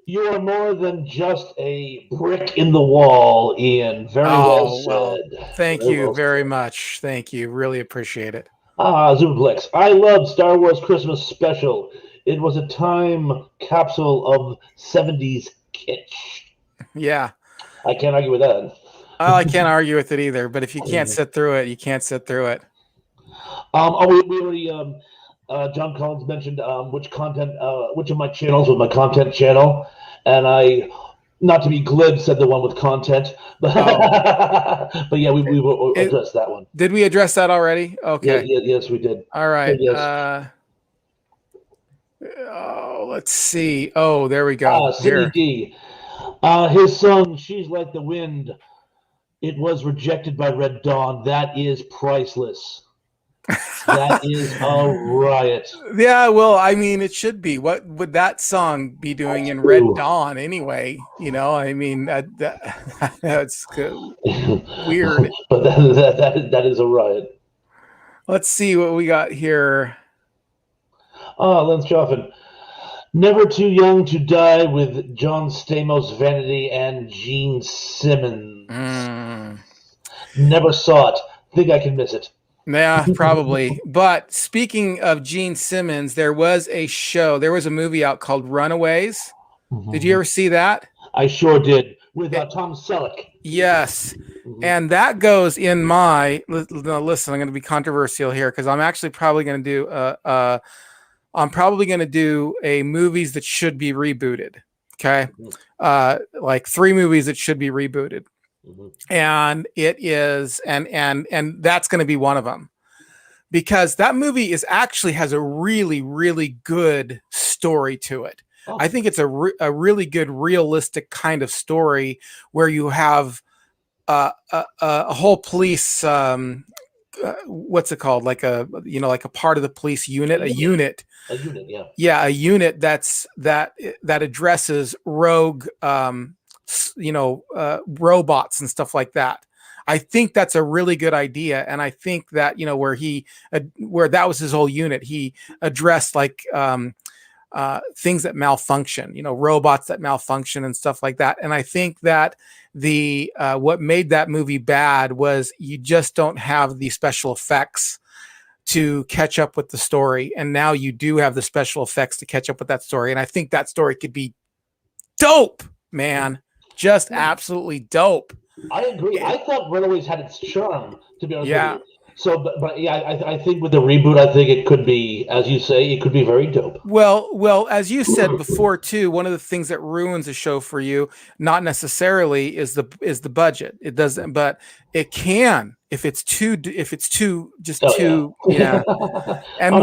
S2: You are more than just a brick in the wall, Ian. Very well said.
S1: Thank you very much. Thank you. Really appreciate it.
S2: Zoperxplex. I loved Star Wars Christmas Special. It was a time capsule of 70s kitsch.
S1: Yeah.
S2: I can't argue with that.
S1: I can't argue with it either, but if you can't sit through it, you can't sit through it.
S2: We already, John Collins mentioned which of my channels was my content channel, and I, not to be glib, said the one with content, but but yeah, we addressed that one.
S1: Did we address that already? Okay.
S2: Yes, we did.
S1: All right.
S2: Yes.
S1: Let's see. Oh, there we go.
S2: cindee. His song "She's Like the Wind." It was rejected by Red Dawn. That is priceless. That is a riot.
S1: Yeah, well, I mean, it should be. What would that song be doing in Red Dawn anyway? You know, I mean, that's weird.
S2: But that is a riot.
S1: Let's see what we got here.
S2: Lance Chaffin. Never Too Young to Die with John Stamos Vanity and Gene Simmons. Never saw it. Think I can miss it.
S1: Yeah, probably. But speaking of Gene Simmons, there was a movie out called Runaways. Mm-hmm. Did you ever see that?
S2: I sure did. With Tom Selleck.
S1: Yes. Mm-hmm. And that goes in my, listen, I'm going to be controversial here because I'm actually probably going to do a movies that should be rebooted. Okay. Like 3 movies that should be rebooted. Mm-hmm. And it is, and that's going to be one of them, because that movie has a really, really good story to it. Oh. I think it's a really good, realistic kind of story where you have a whole police, what's it called? Like a part of the police unit, a unit, yeah. Yeah. A unit that addresses rogue, robots and stuff like that. I think that's a really good idea. And I think that, where that was his whole unit, he addressed like, things that malfunction, robots that malfunction and stuff like that. And I think that what made that movie bad was you just don't have the special effects to catch up with the story. And now you do have the special effects to catch up with that story. And I think that story could be dope, man. Just absolutely dope.
S2: I agree. I thought Runaways had its charm, to be honest with you. So, but yeah, I think with the reboot, I think it could be, as you say, it could be very dope.
S1: Well, as you said before too, one of the things that ruins a show for you, not necessarily is the budget. It doesn't, but it can if it's too. Yeah. And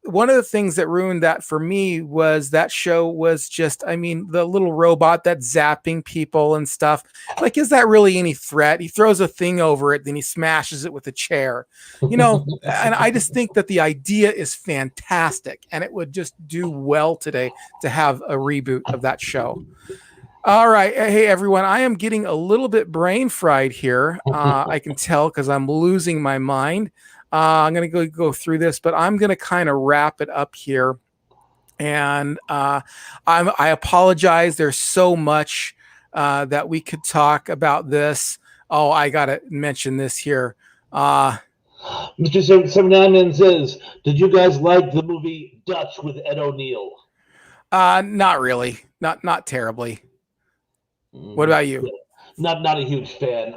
S1: one of the things that ruined that for me was that show was just, I mean, the little robot that's zapping people and stuff. Like, is that really any threat? He throws a thing over it, then he smashes it with a chair, and I just think that the idea is fantastic and it would just do well today to have a reboot of that show. All right. Hey, everyone, I am getting a little bit brain fried here. I can tell because I'm losing my mind. I'm going to go through this, but I'm going to kind of wrap it up here. And I apologize. There's so much that we could talk about this. Oh, I got to mention this here.
S2: Mr. 79 says, did you guys like the movie Dutch with Ed O'Neill?
S1: Not really. Not terribly. What about you?
S2: Not a huge fan.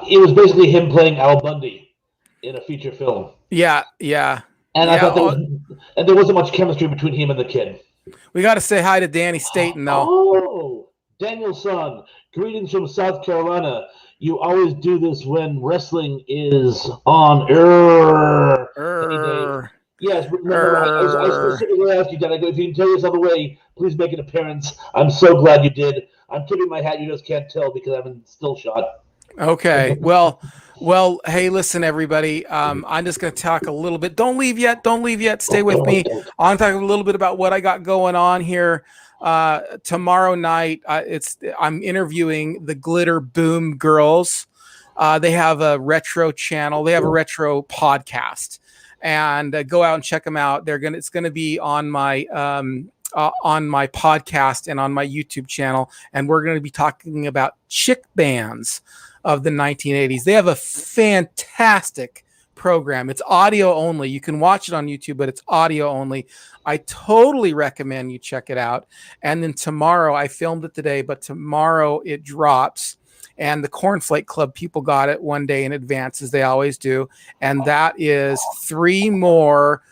S2: It was basically him playing Al Bundy in a feature film. Yeah. And I thought there wasn't much chemistry between him and the kid.
S1: We got to say hi to Danny Staten, though.
S2: Oh, Danielson, greetings from South Carolina. You always do this when wrestling is on. Yes, remember, I specifically asked you, Dad, if you can tell yourself away, please make an appearance. I'm so glad you did. I'm tipping my hat. You just can't tell because I'm in still shot.
S1: Okay. Well, hey, listen, everybody. I'm just going to talk a little bit. Don't leave yet. Don't leave yet. Stay with me. I'm talking a little bit about what I got going on here. Tomorrow night, I'm interviewing the Glitter Boom Girls. They have a retro channel. They have a retro podcast, and go out and check them out. It's gonna be on my podcast and on my YouTube channel, and we're going to be talking about chick bands of the 1980s. They have a fantastic program. It's audio only. You can watch it on YouTube, but it's audio only. I totally recommend you check it out. And then tomorrow, I filmed it today, but tomorrow it drops. And the Cornflake Club people got it one day in advance, as they always do. And that is 3 more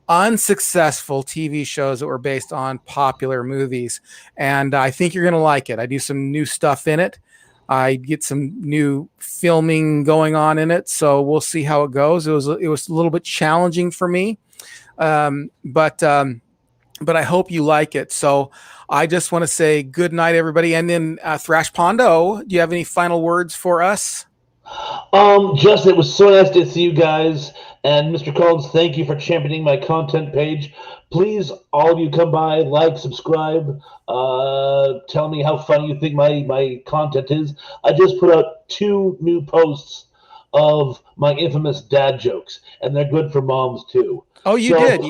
S1: unsuccessful TV shows that were based on popular movies. And I think you're going to like it. I do some new stuff in it. I get some new filming going on in it. So we'll see how it goes. It was a little bit challenging for me. But I hope you like it. So I just want to say good night, everybody. And then Thrash Pondo, do you have any final words for us?
S2: Justin, it was so nice to see you guys. And Mr. Collins, thank you for championing my content page. Please, all of you, come by, like, subscribe, tell me how funny you think my content is. I just put out 2 new posts of my infamous dad jokes, and they're good for moms too.
S1: Oh, you did.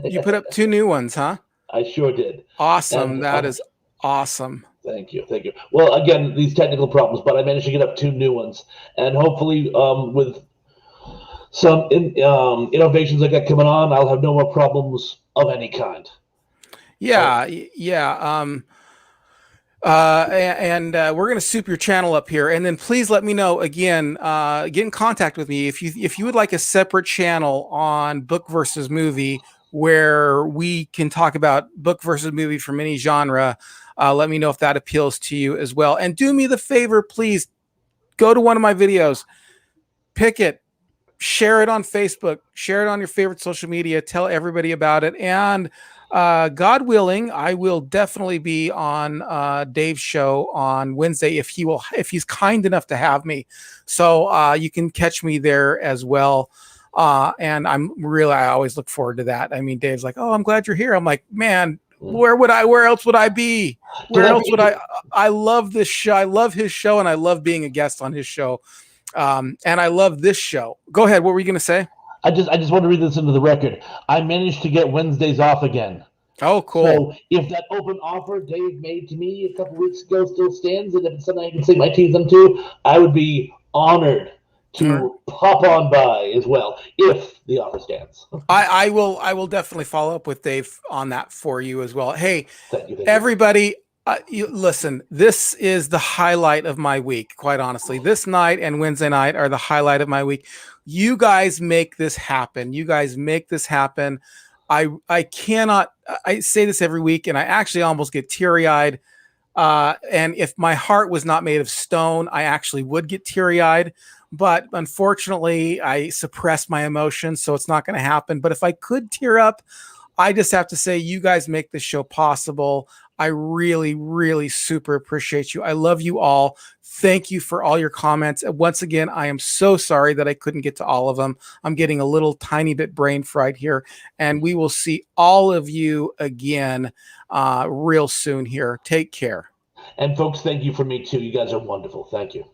S1: You put up 2 new ones, huh?
S2: I sure did.
S1: Awesome. And, that is awesome.
S2: Thank you. Well, again, these technical problems, but I managed to get up 2 new ones, and hopefully, with some innovations I got coming on, I'll have no more problems of any kind.
S1: Yeah. And we're going to soup your channel up here, and then please let me know again. Get in contact with me if you would like a separate channel on book versus movie where we can talk about book versus movie from any genre. Let me know if that appeals to you as well. And do me the favor, please go to one of my videos, pick it, share it on Facebook, share it on your favorite social media, tell everybody about it. And God willing, I will definitely be on Dave's show on Wednesday if he's kind enough to have me. So you can catch me there as well. And I always look forward to that. I mean, Dave's like, "Oh, I'm glad you're here." I'm like, "Man, where else would I be? I love this show. I love his show, and I love being a guest on his show. And I love this show." Go ahead. What were you going to say?
S2: I just want to read this into the record. I managed to get Wednesdays off again.
S1: Oh, cool.
S2: So if that open offer Dave made to me a couple weeks ago still stands, and if it's something I can sink my teeth into, I would be honored to pop on by as well, if the offer stands.
S1: I will definitely follow up with Dave on that for you as well. Hey, thank you. Everybody, listen, this is the highlight of my week, quite honestly. This night and Wednesday night are the highlight of my week. You guys make this happen. I cannot, I say this every week, and I actually almost get teary-eyed. And if my heart was not made of stone, I actually would get teary-eyed. But unfortunately, I suppress my emotions, so it's not going to happen. But if I could tear up, I just have to say you guys make this show possible. I really, really super appreciate you. I love you all. Thank you for all your comments. Once again, I am so sorry that I couldn't get to all of them. I'm getting a little tiny bit brain fried here, and we will see all of you again real soon here. Take care.
S2: And folks, thank you for me too. You guys are wonderful. Thank you.